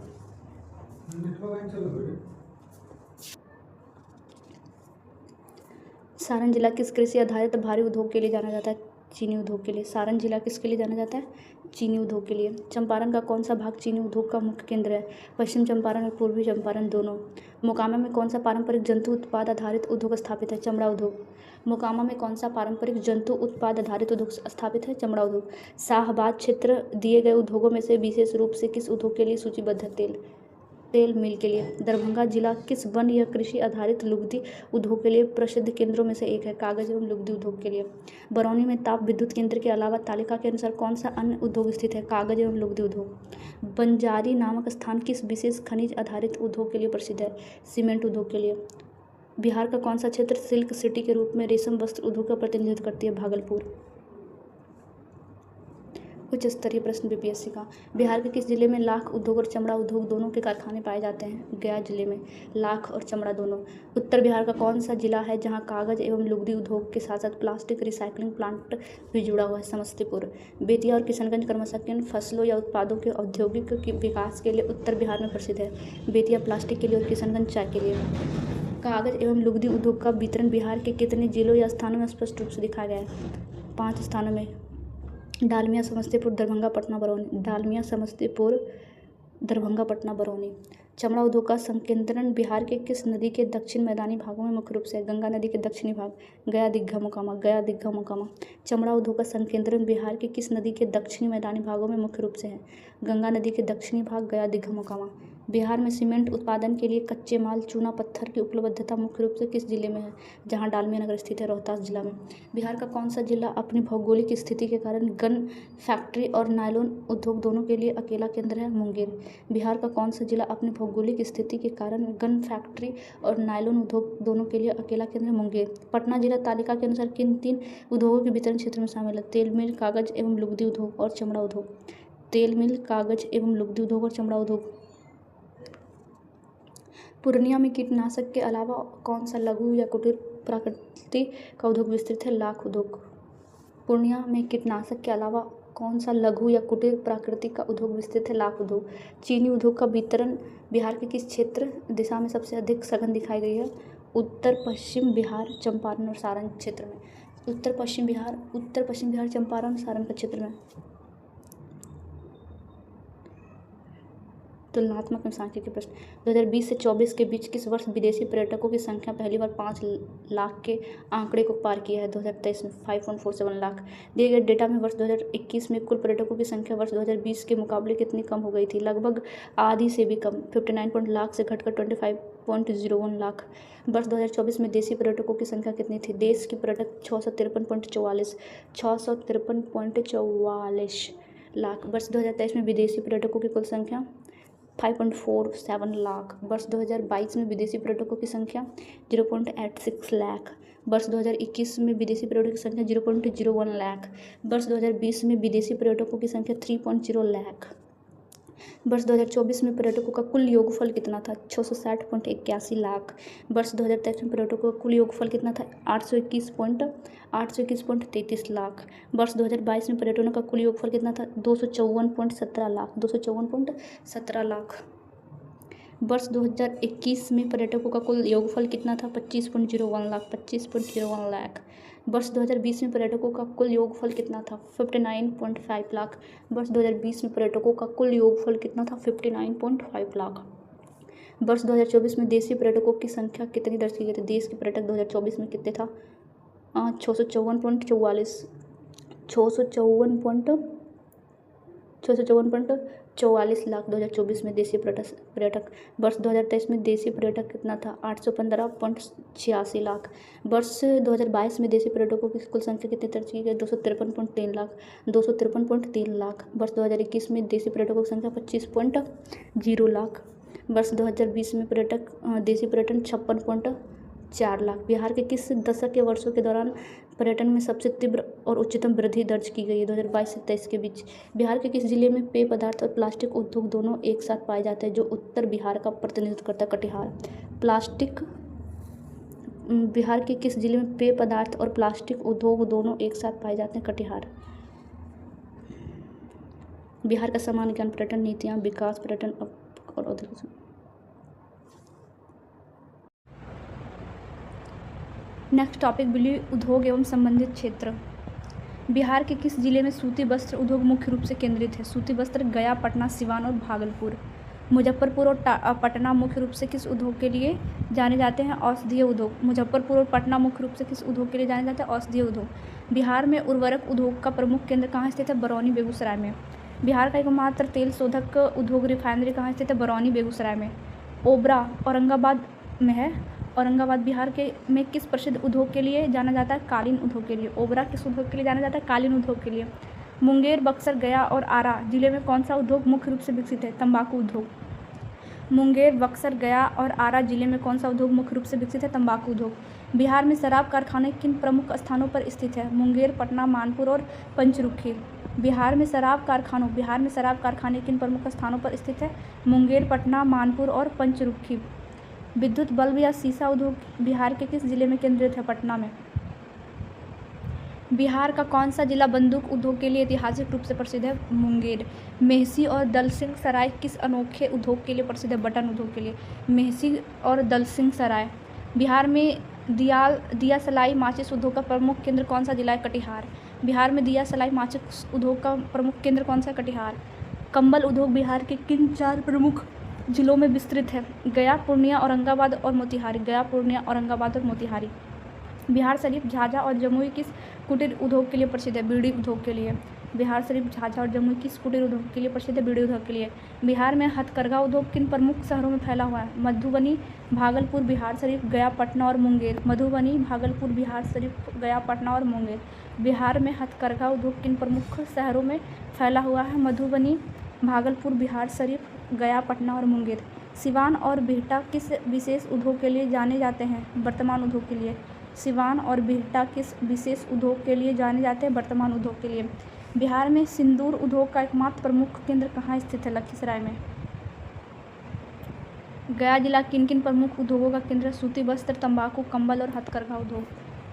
सारण जिला किस कृषि आधारित भारी उद्योग के लिए जाना जाता है? चीनी उद्योग के लिए। सारण जिला किसके लिए जाना जाता है? चीनी उद्योग के लिए। चंपारण का कौन सा भाग चीनी उद्योग का मुख्य केंद्र है? पश्चिम चंपारण और पूर्वी चंपारण दोनों। मोकामा में कौन सा पारंपरिक जंतु उत्पाद आधारित उद्योग स्थापित है? चमड़ा उद्योग। मोकामा में कौन सा पारंपरिक जंतु उत्पाद आधारित उद्योग स्थापित है? चमड़ा उद्योग। शाहबाद क्षेत्र दिए गए उद्योगों में से विशेष रूप से किस उद्योग के लिए सूचीबद्ध है? तेल मिल के लिए। दरभंगा जिला किस वन या कृषि आधारित लुगदी उद्योग के लिए प्रसिद्ध केंद्रों में से एक है? कागज एवं लुगदी उद्योग के लिए। बरौनी में ताप विद्युत केंद्र के अलावा तालिका के अनुसार कौन सा अन्य उद्योग स्थित है? कागज एवं लुगदी उद्योग। बंजारी नामक स्थान किस विशेष खनिज आधारित उद्योग के लिए प्रसिद्ध है? सीमेंट उद्योग के लिए। बिहार का कौन सा क्षेत्र सिल्क सिटी के रूप में रेशम वस्त्र उद्योग का प्रतिनिधित्व करती है? भागलपुर। उच्च स्तरीय प्रश्न बीपीएससी का। बिहार के किस जिले में लाख उद्योग और चमड़ा उद्योग दोनों के कारखाने पाए जाते हैं? गया जिले में लाख और चमड़ा दोनों। उत्तर बिहार का कौन सा जिला है जहां कागज एवं लुगदी उद्योग के साथ साथ प्लास्टिक रिसाइक्लिंग प्लांट भी जुड़ा हुआ है? समस्तीपुर। बेतिया और किशनगंज क्रमशः किन फसलों या उत्पादों के औद्योगिक विकास के लिए उत्तर बिहार में प्रसिद्ध है? बेतिया प्लास्टिक के लिए और किशनगंज चाय के लिए। कागज एवं लुगदी उद्योग का वितरण बिहार के कितने जिलों या स्थानों में स्पष्ट रूप से दिखाया गया है? 5 स्थानों में। डालमिया, समस्तीपुर, दरभंगा, पटना, बरौनी। चमड़ा उद्योग का संकेंद्रण बिहार के किस नदी के दक्षिण मैदानी भागों में मुख्य रूप से है? गंगा नदी के दक्षिणी भाग। गया, दीघा, मोकामा। चमड़ा उद्योग का संकेंद्रण बिहार के किस नदी के दक्षिणी मैदानी भागों में मुख्य रूप से है? गंगा नदी के दक्षिणी भाग, गया, दीघा, मोकामा। बिहार में सीमेंट उत्पादन के लिए कच्चे माल चूना पत्थर की उपलब्धता मुख्य रूप से किस जिले में है? जहां डालमिया नगर स्थित है, रोहतास जिला में। बिहार का कौन सा जिला अपनी भौगोलिक स्थिति के कारण गन फैक्ट्री और नायलॉन उद्योग दोनों के लिए अकेला केंद्र है? मुंगेर। बिहार का कौन सा जिला अपनी भौगोलिक स्थिति के कारण गन फैक्ट्री और नायलॉन उद्योग दोनों के लिए अकेला केंद्र है? मुंगेर। पटना जिला तालिका के अनुसार किन 3 उद्योगों के वितरण क्षेत्र में शामिल है? तेल मिल, कागज एवं लुगदी उद्योग और चमड़ा उद्योग। तेल मिल, कागज एवं लुगदी उद्योग और चमड़ा उद्योग। पूर्णिया में कीटनाशक के अलावा कौन सा लघु या कुटीर प्रकृति का उद्योग विस्तृत है? लाख उद्योग। पूर्णिया में कीटनाशक के अलावा कौन सा लघु या कुटीर प्रकृति का उद्योग विस्तृत है? लाख उद्योग। चीनी उद्योग का वितरण बिहार के किस क्षेत्र दिशा में सबसे अधिक सघन दिखाई गई है? उत्तर पश्चिम बिहार, चंपारण और सारण क्षेत्र में। उत्तर पश्चिम बिहार, चंपारण, सारण के क्षेत्र में। तुलनात्मक एवं सांख्यिकी प्रश्न। 2020 से 24 के बीच किस वर्ष विदेशी पर्यटकों की संख्या पहली बार 5 लाख के आंकड़े को पार किया है? 2023 में 5.47 लाख। दिए गए डेटा में वर्ष 2021 में कुल पर्यटकों की संख्या वर्ष 2020 के मुकाबले कितनी कम हो गई थी? लगभग आधी से भी कम, 59 लाख से घटकर 25.01 लाख। वर्ष 2024 में देशी पर्यटकों की संख्या कितनी थी? देश के पर्यटक 653.44 लाख। वर्ष 2023 में विदेशी पर्यटकों की कुल संख्या 5.47 लाख। वर्ष 2022 में विदेशी पर्यटकों की संख्या 0.86 लाख। वर्ष 2021 में विदेशी पर्यटकों की संख्या 0.01 लाख। वर्ष 2020 में विदेशी पर्यटकों की संख्या 3.0 लाख। वर्ष 2024 में पर्यटकों का कुल योगफल कितना था? 660.81 लाख। वर्ष 2023 में पर्यटकों का कुल योगफल कितना था? 821.33 लाख। वर्ष 2022 में पर्यटकों का कुल योगफल कितना था? 254.17 लाख। 254.17 लाख। वर्ष 2021 में पर्यटकों का कुल योगफल कितना था? 25.01 लाख। 25.01 लाख। वर्ष 2020 में पर्यटकों का कुल योगफल कितना था? 59.5 लाख। वर्ष 2020 में पर्यटकों का कुल योगफल कितना था? 59.5 लाख। वर्ष 2024 में देशी पर्यटकों की संख्या कितनी दर्ज की गई थी? देश के पर्यटक 2024 में कितने था? 654.44 लाख 2024 में देशी पर्यटक। वर्ष 2023 में देशी पर्यटक कितना था? 815.86 लाख। वर्ष 2022 में देशी पर्यटकों की कुल संख्या कितनी दर्ज की गई? 253.3 लाख। 253.3 लाख। वर्ष 2021 में देशी पर्यटकों की संख्या 25.0 लाख। वर्ष 2020 में देशी पर्यटन 56.4 लाख। बिहार के किस दशक के वर्षों के दौरान पर्यटन में सबसे तीव्र और उच्चतम वृद्धि दर्ज की गई है? 2022 से 23 के बीच। बिहार के किस जिले में पेय पदार्थ और प्लास्टिक उद्योग दोनों एक साथ पाए जाते हैं, जो उत्तर बिहार का प्रतिनिधित्व करता है? कटिहार। बिहार के किस जिले में पेय पदार्थ और प्लास्टिक उद्योग दोनों एक साथ पाए जाते हैं? कटिहार। बिहार का सामान्य ज्ञान पर्यटन नीतियाँ, विकास, पर्यटन और औद्योगिक। नेक्स्ट टॉपिक बिजली उद्योग एवं संबंधित क्षेत्र। बिहार के किस जिले में सूती वस्त्र उद्योग मुख्य रूप से केंद्रित है? सूती वस्त्र गया, पटना, सिवान और भागलपुर। मुजफ्फरपुर और पटना मुख्य रूप से किस उद्योग के लिए जाने जाते हैं? औषधीय उद्योग। मुजफ्फरपुर और पटना मुख्य रूप से किस उद्योग के लिए जाने जाते हैं? औषधीय उद्योग। बिहार में उर्वरक उद्योग का प्रमुख केंद्र कहाँ स्थित है? बरौनी, बेगूसराय में। बिहार का एकमात्र तेल शोधक उद्योग रिफाइनरी कहाँ स्थित है? बरौनी, बेगूसराय में। ओबरा औरंगाबाद में है। औरंगाबाद बिहार में किस प्रसिद्ध उद्योग के लिए जाना जाता है? कालीन उद्योग के लिए। ओबरा किस उद्योग के लिए जाना जाता है? कालीन उद्योग के लिए। मुंगेर, बक्सर, गया और आरा जिले में कौन सा उद्योग मुख्य रूप से विकसित है? तंबाकू उद्योग। मुंगेर, बक्सर, गया और आरा जिले में कौन सा उद्योग मुख्य रूप से विकसित है? तंबाकू उद्योग। बिहार में शराब कारखाने किन प्रमुख स्थानों पर स्थित है? मुंगेर, पटना, मानपुर और पंचरुखी। बिहार में शराब कारखाने किन प्रमुख स्थानों पर स्थित है? मुंगेर, पटना, मानपुर और पंचरुखी। विद्युत बल्ब या शीशा उद्योग बिहार के किस जिले में केंद्रित है? पटना में। बिहार का कौन सा जिला बंदूक उद्योग के लिए ऐतिहासिक रूप से प्रसिद्ध है? मुंगेर। मेहसी और दलसिंह सराय किस अनोखे उद्योग के लिए प्रसिद्ध है? बटन उद्योग के लिए। मेहसी और दलसिंह सराय। बिहार में दिया सलाई माचिस उद्योग का प्रमुख केंद्र कौन सा जिला है? कटिहार। बिहार में दिया सलाई माचिस उद्योग का प्रमुख केंद्र कौन सा है? कटिहार। कंबल उद्योग बिहार के किन 4 प्रमुख जिलों में विस्तृत है? गया, पूर्णिया, औरंगाबाद और मोतिहारी। गया, पूर्णिया, औरंगाबाद और मोतिहारी। बिहार शरीफ, झाझा और जमुई किस कुटीर उद्योग के लिए प्रसिद्ध है? बीड़ी उद्योग के लिए। बिहार शरीफ, झाझा और जमुई किस कुटीर उद्योग के लिए प्रसिद्ध है? बीड़ी उद्योग के लिए। बिहार में हथकरघा उद्योग किन प्रमुख शहरों में फैला हुआ है? मधुबनी, भागलपुर, बिहार शरीफ, गया, पटना और मुंगेर। मधुबनी, भागलपुर, बिहार शरीफ, गया, पटना और मुंगेर। बिहार में हथकरघा उद्योग किन प्रमुख शहरों में फैला हुआ है? मधुबनी, भागलपुर, बिहार शरीफ, गया, पटना और मुंगेर। सिवान और बिहटा किस विशेष उद्योग के लिए जाने जाते हैं? वर्तमान उद्योग के लिए। सिवान और बिहटा किस विशेष उद्योग के लिए जाने जाते हैं? वर्तमान उद्योग के लिए। बिहार में सिंदूर उद्योग का एकमात्र प्रमुख केंद्र कहाँ स्थित है? लखीसराय में। गया जिला किन किन प्रमुख उद्योगों का केंद्र है? सूती वस्त्र, तंबाकू, कंबल और हथकरघा उद्योग।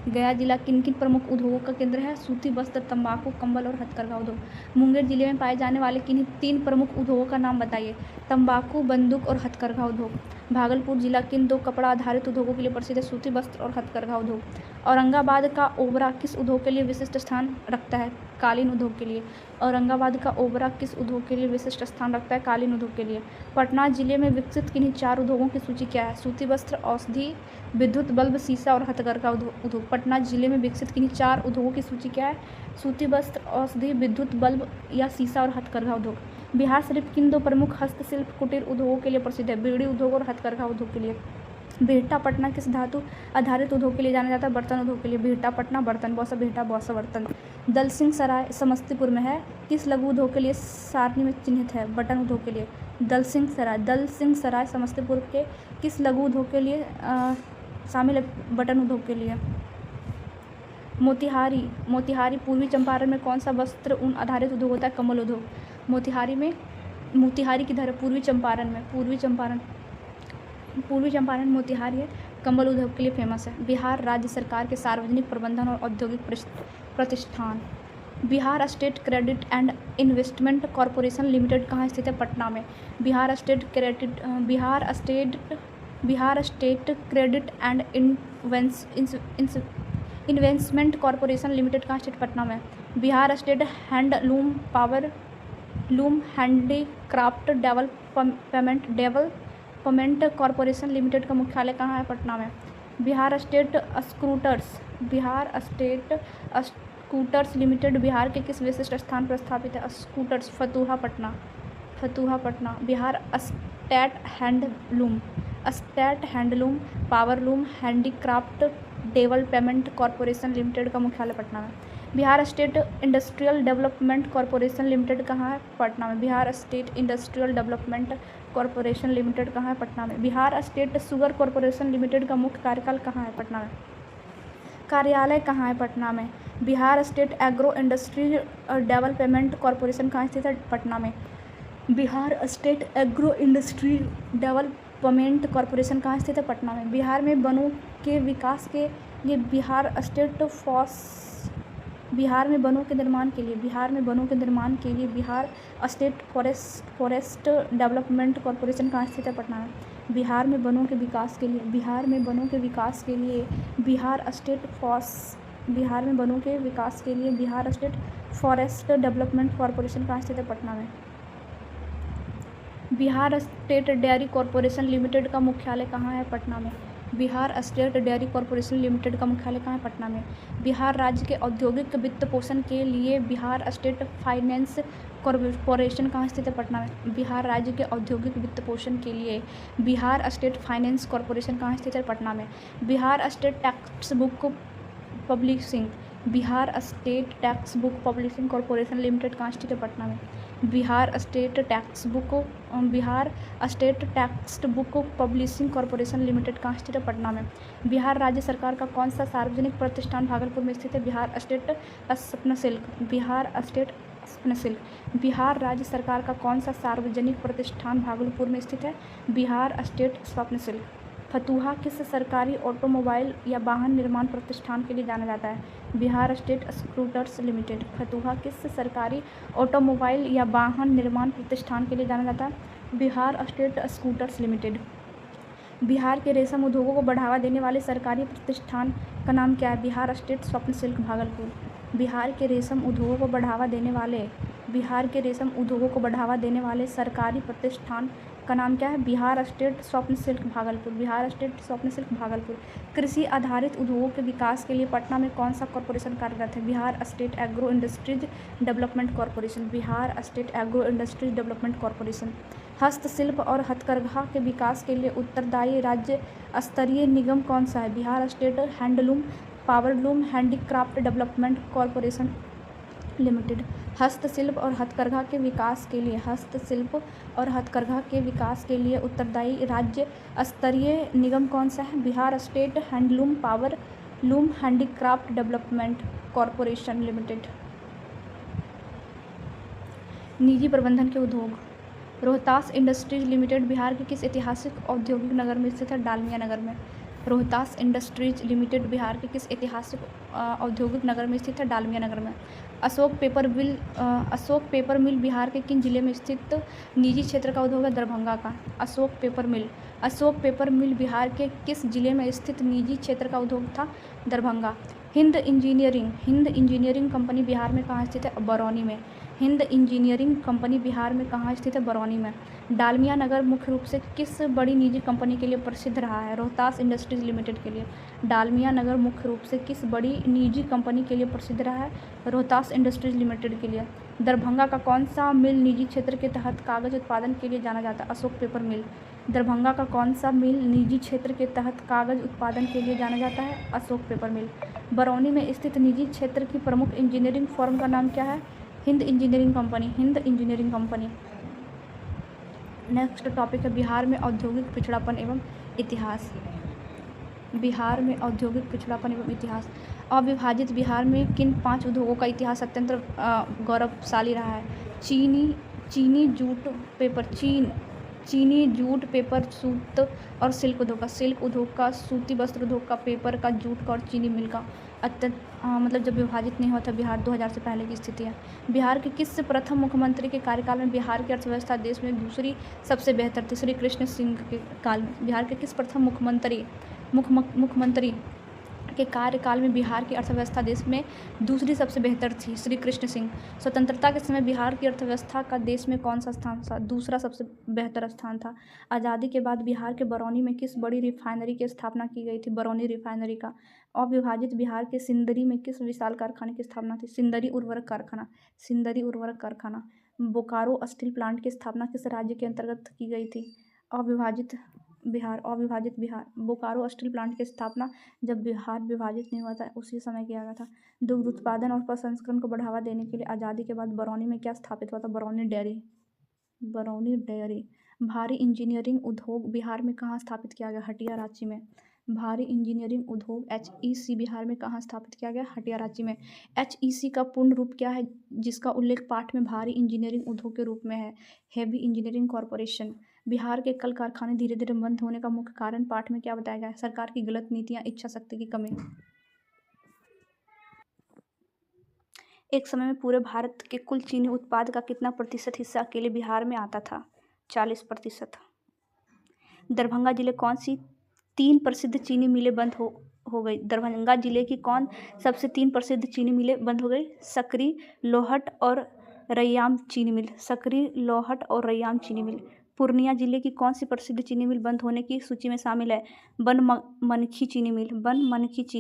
गया जिला किन किन प्रमुख उद्योगों का केंद्र है? सूती वस्त्र, तंबाकू, कंबल और हथकरघा उद्योग। मुंगेर जिले में पाए जाने वाले किन्हीं 3 प्रमुख उद्योगों का नाम बताइए? तंबाकू, बंदूक और हथकरघा उद्योग। भागलपुर जिला किन दो कपड़ा आधारित उद्योगों के लिए प्रसिद्ध है? सूती वस्त्र और हथकरघा उद्योग। औरंगाबाद का ओबरा किस उद्योग के लिए विशिष्ट स्थान रखता है? कालीन उद्योग के लिए। औरंगाबाद का ओबरा किस उद्योग के लिए विशिष्ट स्थान रखता है? कालीन उद्योग के लिए। पटना जिले में विकसित किन्हीं 4 उद्योगों की सूची क्या है? सूती वस्त्र, औषधि, विद्युत बल्ब, शीशा और हथकरघा उद्योग। पटना जिले में विकसित किन्हीं 4 उद्योगों की सूची क्या है? सूती वस्त्र, औषधि, विद्युत बल्ब या शीशा और हथकरघा उद्योग। बिहार शरीफ किन 2 प्रमुख हस्तशिल्प कुटीर उद्योगों के लिए प्रसिद्ध है? बीड़ी उद्योग और हथकरघा उद्योग के लिए। बिहटा पटना किस धातु आधारित उद्योग के लिए जाना जाता है? बर्तन उद्योग के लिए। बिहटा पटना बर्तन, बौसा बिहटा बौसा बर्तन। दल सिंह सराय समस्तीपुर में है, किस लघु उद्योग के लिए सारणी में चिन्हित है? बटन उद्योग के लिए। दल सिंह सराय समस्तीपुर के किस लघु उद्योग के लिए शामिल है? बटन उद्योग के लिए। मोतिहारी पूर्वी चंपारण में कौन सा वस्त्र ऊन आधारित उद्योग होता है? कमल उद्योग। मोतिहारी किधर है? पूर्वी चंपारण मोतिहारी है, कमल उद्योग के लिए फेमस है। बिहार राज्य सरकार के सार्वजनिक प्रबंधन और औद्योगिक प्रतिष्ठान। Bihar state credit and investment corporation limited कहाँ स्थित है? पटना में। Bihar state credit and investment corporation limited कहाँ स्थित? पटना में। Bihar state handloom powerloom handicraft development corporation limited का मुख्यालय कहाँ है? पटना में। Bihar state scooters limited Bihar के किस विशिष्ट स्थान पर स्थापित है? Scooters Fatuha Patna. Bihar state handloom powerloom handicraft development corporation limited का मुख्यालय पटना में। Bihar state industrial development corporation limited कहाँ है? पटना में। Bihar state industrial development corporation limited कहाँ है? पटना में। Bihar state sugar corporation limited का मुख्य कार्यालय कहाँ है? पटना में। कार्यालय कहाँ है? पटना में। Bihar state agro industry development corporation कहाँ स्थित है? पटना में। Bihar state agro industry development corporation कहाँ स्थित है? पटना में। बिहार में वनों के विकास के लिए Bihar state forest development corporation कहाँ स्थित है? पटना में। बिहार में वनों के विकास के लिए Bihar state forest development corporation कहाँ स्थित है? पटना में। Bihar state dairy corporation limited का मुख्यालय कहाँ है? पटना में। Bihar state dairy corporation limited का मुख्यालय कहाँ है? पटना में। बिहार राज्य के औद्योगिक वित्त पोषण के लिए बिहार स्टेट फाइनेंस कॉरपोरेशन कहाँ स्थित है? पटना में। बिहार राज्य के औद्योगिक वित्त पोषण के लिए बिहार स्टेट फाइनेंस कॉरपोरेशन कहाँ स्थित है? पटना में। Bihar state text book publishing corporation limited कहाँ स्थित है? पटना में। Bihar state text book publishing corporation limited कहाँ स्थित है? पटना में। बिहार राज्य सरकार का कौन सा सार्वजनिक प्रतिष्ठान भागलपुर में स्थित है? बिहार स्टेट स्वप्न सिल्क। बिहार राज्य सरकार का कौन सा सार्वजनिक प्रतिष्ठान भागलपुर में स्थित है? बिहार स्टेट स्वप्न सिल्क। फतुहा किस सरकारी ऑटोमोबाइल या वाहन निर्माण प्रतिष्ठान के लिए जाना जाता है? Bihar state scooters limited. Fatuha किस सरकारी ऑटोमोबाइल या वाहन निर्माण प्रतिष्ठान के लिए जाना जाता है? Bihar state scooters limited. Bihar के रेशम उद्योगों को बढ़ावा देने वाले सरकारी प्रतिष्ठान का नाम क्या है? बिहार स्टेट स्वप्न सिल्क भागलपुर। बिहार के रेशम उद्योगों को बढ़ावा देने वाले सरकारी प्रतिष्ठान का नाम क्या है? बिहार स्टेट स्वप्न सिल्क भागलपुर। कृषि आधारित उद्योगों के विकास के लिए पटना में कौन सा कॉरपोरेशन कार्यरत है? Bihar state agro industries development corporation. हस्तशिल्प और हथकरघा के विकास के लिए उत्तरदायी राज्य स्तरीय निगम कौन सा है? Bihar state handloom powerloom handicraft development corporation limited. हस्तशिल्प और हथकरघा के विकास के लिए उत्तरदायी राज्य स्तरीय निगम कौन सा है? Bihar state handloom powerloom handicraft development corporation limited. निजी प्रबंधन के उद्योग। रोहतास इंडस्ट्रीज लिमिटेड बिहार के किस ऐतिहासिक औद्योगिक नगर में स्थित है? डालमिया नगर में। रोहतास इंडस्ट्रीज लिमिटेड बिहार के किस ऐतिहासिक औद्योगिक नगर में स्थित है? डालमिया नगर में। अशोक पेपर मिल बिहार के किन जिले में स्थित निजी क्षेत्र का उद्योग है? दरभंगा का। अशोक पेपर मिल बिहार के किस जिले में स्थित निजी क्षेत्र का उद्योग था? दरभंगा। हिंद इंजीनियरिंग कंपनी बिहार में कहाँ स्थित है? बरौनी में। हिंद इंजीनियरिंग कंपनी बिहार में कहाँ स्थित है? बरौनी में। डालमिया नगर मुख्य रूप से किस बड़ी निजी कंपनी के लिए प्रसिद्ध रहा है? रोहतास इंडस्ट्रीज लिमिटेड के लिए। डालमिया नगर मुख्य रूप से किस बड़ी निजी कंपनी के लिए प्रसिद्ध रहा है? रोहतास इंडस्ट्रीज लिमिटेड के लिए। दरभंगा का कौन सा मिल निजी क्षेत्र के तहत कागज उत्पादन के लिए जाना जाता है? अशोक पेपर मिल। दरभंगा का कौन सा मिल निजी क्षेत्र के तहत कागज उत्पादन के लिए जाना जाता है? अशोक पेपर मिल। बरौनी में स्थित निजी क्षेत्र की प्रमुख इंजीनियरिंग फर्म का नाम क्या है? Hind engineering company. Next topic है बिहार में औद्योगिक पिछड़ापन एवं इतिहास। अविभाजित बिहार में किन 5 उद्योगों का इतिहास अत्यंत गौरवशाली रहा है? चीनी, जूट, पेपर, सूत और सिल्क उद्योग का, सूती वस्त्र उद्योग का, पेपर का, जूट का और चीनी मिल का मतलब जब विभाजित नहीं हुआ था बिहार 2000 से पहले की स्थिति है। बिहार के किस प्रथम मुख्यमंत्री के कार्यकाल में बिहार की अर्थव्यवस्था देश में दूसरी सबसे बेहतर थी? श्री कृष्ण सिंह के काल में। बिहार के किस प्रथम मुख्यमंत्री के कार्यकाल में बिहार की अर्थव्यवस्था देश में दूसरी सबसे बेहतर थी? श्री कृष्ण सिंह। स्वतंत्रता के समय बिहार की अर्थव्यवस्था का देश में कौन सा स्थान था? दूसरा सबसे बेहतर स्थान था। आज़ादी के बाद बिहार के बरौनी में किस बड़ी रिफाइनरी की स्थापना की गई थी? बरौनी रिफाइनरी का। अविभाजित बिहार के सिंदरी में किस विशाल कारखाने की स्थापना थी? सिंदरी उर्वरक कारखाना। बोकारो स्टील प्लांट की स्थापना किस राज्य के अंतर्गत की गई थी? अविभाजित बिहार। बोकारो स्टील प्लांट की स्थापना जब बिहार विभाजित नहीं हुआ था उसी समय किया गया था। दुग्ध उत्पादन और प्रसंस्करण को बढ़ावा देने के लिए आज़ादी के बाद बरौनी में क्या स्थापित हुआ था? बरौनी डेयरी। भारी इंजीनियरिंग उद्योग बिहार में कहाँ स्थापित किया गया? हटिया रांची में। भारी इंजीनियरिंग उद्योग HEC बिहार में कहाँ स्थापित किया गया? हटिया रांची में। HEC का पूर्ण रूप क्या है जिसका उल्लेख पाठ में भारी इंजीनियरिंग उद्योग के रूप में है? Heavy engineering corporation. बिहार के कल कारखाने धीरे धीरे बंद होने का मुख्य कारण पाठ में क्या बताया गया है? सरकार की गलत नीतियाँ, इच्छा शक्ति की कमी। एक समय में पूरे भारत के कुल चीनी उत्पाद का कितना प्रतिशत हिस्सा अकेले बिहार में आता था? 40%। दरभंगा जिले कौन सी 3 प्रसिद्ध चीनी मिलें बंद हो गई? दरभंगा जिले की कौन सबसे 3 प्रसिद्ध चीनी मिलें बंद हो गई? सकरी, लोहट और रैयाम चीनी मिल। पूर्णिया जिले की कौन सी प्रसिद्ध चीनी मिल बंद होने की सूची में शामिल है? बनमनखी चीनी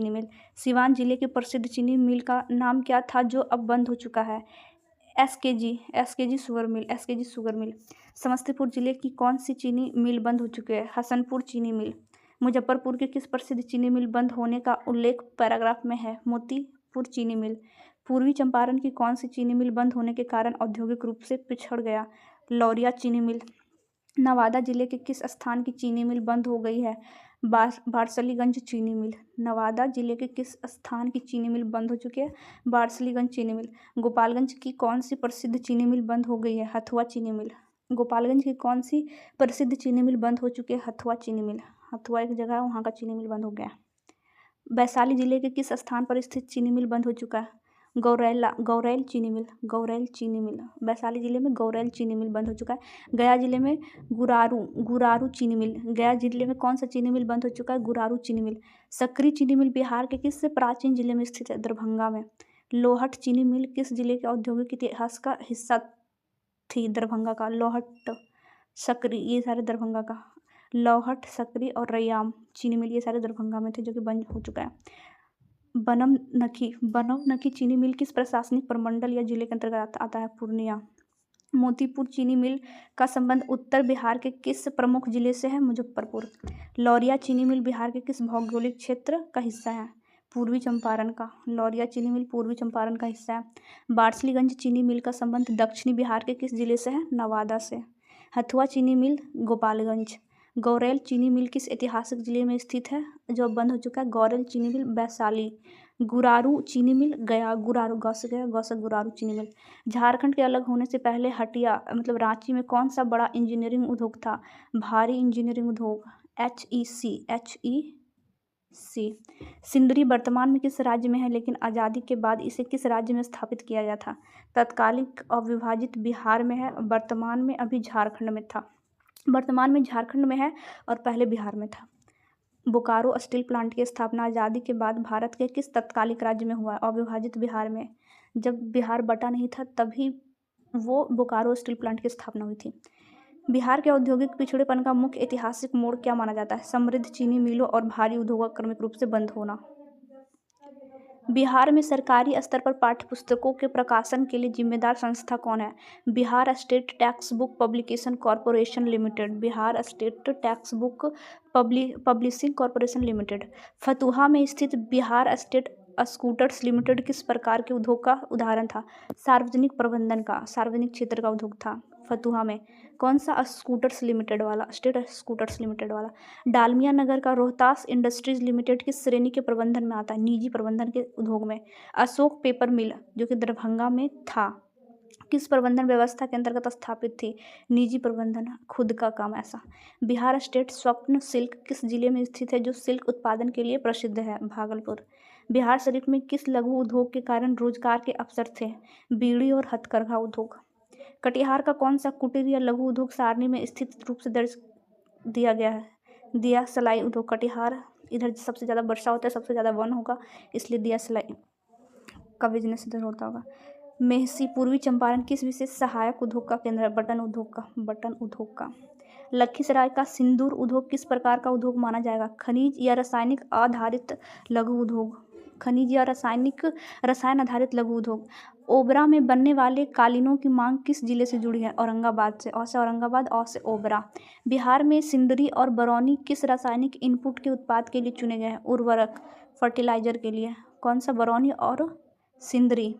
मिल। सिवान जिले की प्रसिद्ध चीनी मिल का नाम क्या था जो अब बंद हो चुका है? SKG sugar mill. समस्तीपुर जिले की कौन सी चीनी मिल बंद हो चुकी है? हसनपुर चीनी मिल। मुजफ्फरपुर की किस प्रसिद्ध चीनी मिल बंद होने का उल्लेख पैराग्राफ में है? मोतीपुर चीनी मिल। पूर्वी चंपारण की कौन सी चीनी मिल बंद होने के कारण औद्योगिक रूप से पिछड़ गया? लौरिया चीनी मिल। नवादा जिले के किस स्थान की चीनी मिल बंद हो गई है? बारसलीगंज चीनी मिल। नवादा जिले के किस स्थान की चीनी मिल बंद हो चुकी है? बारसलीगंज चीनी मिल। गोपालगंज की कौन सी प्रसिद्ध चीनी मिल बंद हो गई है? हथुआ चीनी मिल। गोपालगंज की कौन सी प्रसिद्ध चीनी मिल बंद हो चुकी है? हथुआ चीनी मिल। हथुआ एक जगह है, वहाँ का चीनी मिल बंद हो गया। वैशाली जिले के किस स्थान पर स्थित चीनी मिल बंद हो चुका है? गौरैल चीनी मिल। वैशाली जिले में गौरैल चीनी मिल बंद हो चुका है। गया जिले में गुरारू चीनी मिल। गया जिले में कौन सा चीनी मिल बंद हो चुका है? गुरारू चीनी मिल। सकरी चीनी मिल बिहार के किस प्राचीन जिले में स्थित है? दरभंगा में। लोहट चीनी मिल किस जिले के औद्योगिक इतिहास का हिस्सा थी? दरभंगा का। लोहट, सकरी ये सारे दरभंगा का। लोहट, सकरी और रैयाम चीनी मिल ये सारे दरभंगा में थे जो कि बंद हो चुका है। बनमनखी चीनी मिल किस प्रशासनिक प्रमंडल या जिले के अंतर्गत आता है? पूर्णिया। मोतीपुर चीनी मिल का संबंध उत्तर बिहार के किस प्रमुख जिले से है? मुजफ्फरपुर। लौरिया चीनी मिल बिहार के किस भौगोलिक क्षेत्र का हिस्सा है? पूर्वी चंपारण का। लौरिया चीनी मिल पूर्वी चंपारण का हिस्सा है। बारसलीगंज चीनी मिल का संबंध दक्षिणी बिहार के किस जिले से है? नवादा से। हथुआ चीनी मिल गोपालगंज। गौरैल चीनी मिल किस ऐतिहासिक जिले में स्थित है जो अब बंद हो चुका है? गौरैल चीनी मिल वैशाली। गुरारू चीनी मिल गया। गुरारू चीनी मिल। झारखंड के अलग होने से पहले हटिया मतलब रांची में कौन सा बड़ा इंजीनियरिंग उद्योग था? भारी इंजीनियरिंग उद्योग। HEC सी, सिंदरी वर्तमान में किस राज्य में है, लेकिन आज़ादी के बाद इसे किस राज्य में स्थापित किया गया था? तत्कालिक अविभाजित बिहार में है, वर्तमान में अभी झारखंड में था। वर्तमान में झारखंड में है और पहले बिहार में था। बोकारो स्टील प्लांट की स्थापना आज़ादी के बाद भारत के किस तत्कालिक राज्य में हुआ? अविभाजित बिहार में। जब बिहार बटा नहीं था तभी वो बोकारो स्टील प्लांट की स्थापना हुई थी। बिहार के औद्योगिक पिछड़ेपन का मुख्य ऐतिहासिक मोड़ क्या माना जाता है? समृद्ध चीनी मिलों और भारी उद्योगों का क्रमिक रूप से बंद होना। बिहार में सरकारी स्तर पर पाठ्यपुस्तकों के प्रकाशन के लिए जिम्मेदार संस्था कौन है? Bihar state text book publication corporation limited. Bihar state text book publishing corporation limited. Fatuha में स्थित बिहार स्टेट स्कूटर्स लिमिटेड किस प्रकार के उद्योग का उदाहरण था? सार्वजनिक प्रबंधन का, सार्वजनिक क्षेत्र का उद्योग था फतुहा में। कौन सा? स्कूटर्स लिमिटेड वाला, स्टेट स्कूटर्स लिमिटेड वाला। डालमिया नगर का रोहतास इंडस्ट्रीज लिमिटेड किस श्रेणी के प्रबंधन में आता है? निजी प्रबंधन के उद्योग में। अशोक पेपर मिल जो कि दरभंगा में था, किस प्रबंधन व्यवस्था के अंतर्गत स्थापित थी? निजी प्रबंधन, खुद का काम ऐसा। बिहार स्टेट स्वप्न सिल्क किस जिले में स्थित है जो सिल्क उत्पादन के लिए प्रसिद्ध है? भागलपुर। बिहार शरीफ में किस लघु उद्योग के कारण रोजगार के अवसर थे? बीड़ी और हथकरघा उद्योग। कटिहार का कौन सा कुटीर या लघु उद्योग सारणी में स्थित रूप से दर्ज दिया गया है? दिया सलाई उद्योग। कटिहार, इधर सबसे ज़्यादा वर्षा होता है, सबसे ज़्यादा वन होगा, इसलिए दिया सलाई का बिजनेस इधर होता होगा। मेहसी पूर्वी चंपारण किस विशेष सहायक उद्योग का केंद्र है? बटन उद्योग का, बटन उद्योग का। लखीसराय का सिंदूर उद्योग किस प्रकार का उद्योग माना जाएगा? खनिज या रासायनिक आधारित लघु उद्योग। खनिज या रसायन आधारित लघु उद्योग। ओबरा में बनने वाले कालीनों की मांग किस जिले से जुड़ी है? औरंगाबाद से। औ से औरंगाबाद, औ से ओबरा। बिहार में सिंदरी और बरौनी किस रासायनिक इनपुट के उत्पाद के लिए चुने गए हैं? उर्वरक, फर्टिलाइजर के लिए। कौन सा? बरौनी और सिंदरी।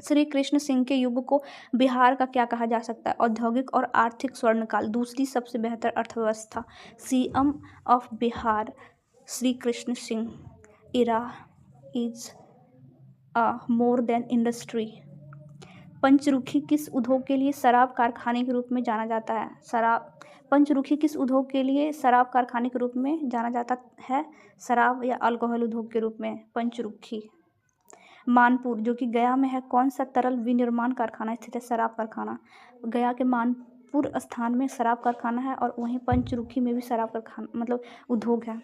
श्री कृष्ण सिंह के युग को बिहार का क्या कहा जा सकता है? औद्योगिक और आर्थिक स्वर्णकाल, दूसरी सबसे बेहतर अर्थव्यवस्था। CM of Bihar Shri Krishna Singh. Era is a more than industry. Panchrukhi किस उद्योग के लिए शराब कारखाने के रूप में जाना जाता है? पंचरुखी किस उद्योग के लिए शराब कारखाने के रूप में जाना जाता है? शराब या अल्कोहल उद्योग के रूप में पंचरुखी। मानपुर जो कि गया में है, कौन सा तरल विनिर्माण कारखाना स्थित है? शराब कारखाना। गया के मानपुर स्थान में शराब कारखाना है और वहीं पंचरुखी में भी शराब कारखाना मतलब उद्योग है।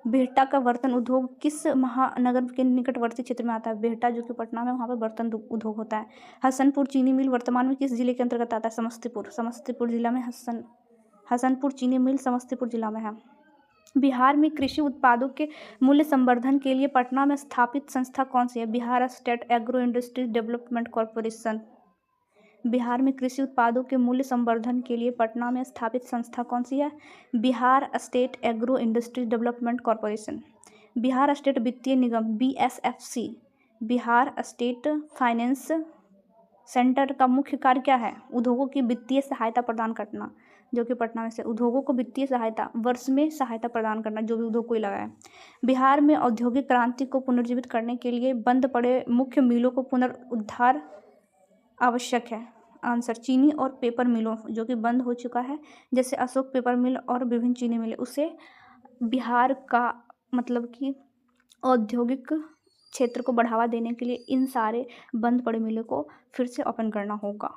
बिहटा का बर्तन उद्योग किस महानगर के निकटवर्ती क्षेत्र में आता है? बिहटा जो कि पटना में, वहाँ पर बर्तन उद्योग होता है। हसनपुर चीनी मिल वर्तमान में किस जिले के अंतर्गत आता है? समस्तीपुर। समस्तीपुर जिला में हसनपुर चीनी मिल समस्तीपुर जिला में है। बिहार में कृषि उत्पादों के मूल्य संवर्धन के लिए पटना में स्थापित संस्था कौन सी है? Bihar state agro industries development corporation. Bihar में कृषि उत्पादों के मूल्य संवर्धन के लिए पटना में स्थापित संस्था कौन सी है? Bihar state agro industries development corporation. Bihar state वित्तीय निगम BSFC। Bihar state finance centre का मुख्य कार्य क्या है? उद्योगों की वित्तीय सहायता प्रदान करना, जो कि पटना में से। उद्योगों को वित्तीय सहायता, वर्ष में सहायता प्रदान करना जो भी उद्योग कोई लगाए। बिहार में औद्योगिक क्रांति को पुनर्जीवित करने के लिए बंद पड़े मुख्य मिलों को पुनरुद्धार आवश्यक है। आंसर, चीनी और पेपर मिलों जो कि बंद हो चुका है, जैसे अशोक पेपर मिल और विभिन्न चीनी मिलें, उसे बिहार का मतलब कि औद्योगिक क्षेत्र को बढ़ावा देने के लिए इन सारे बंद पड़े मिलों को फिर से ओपन करना होगा।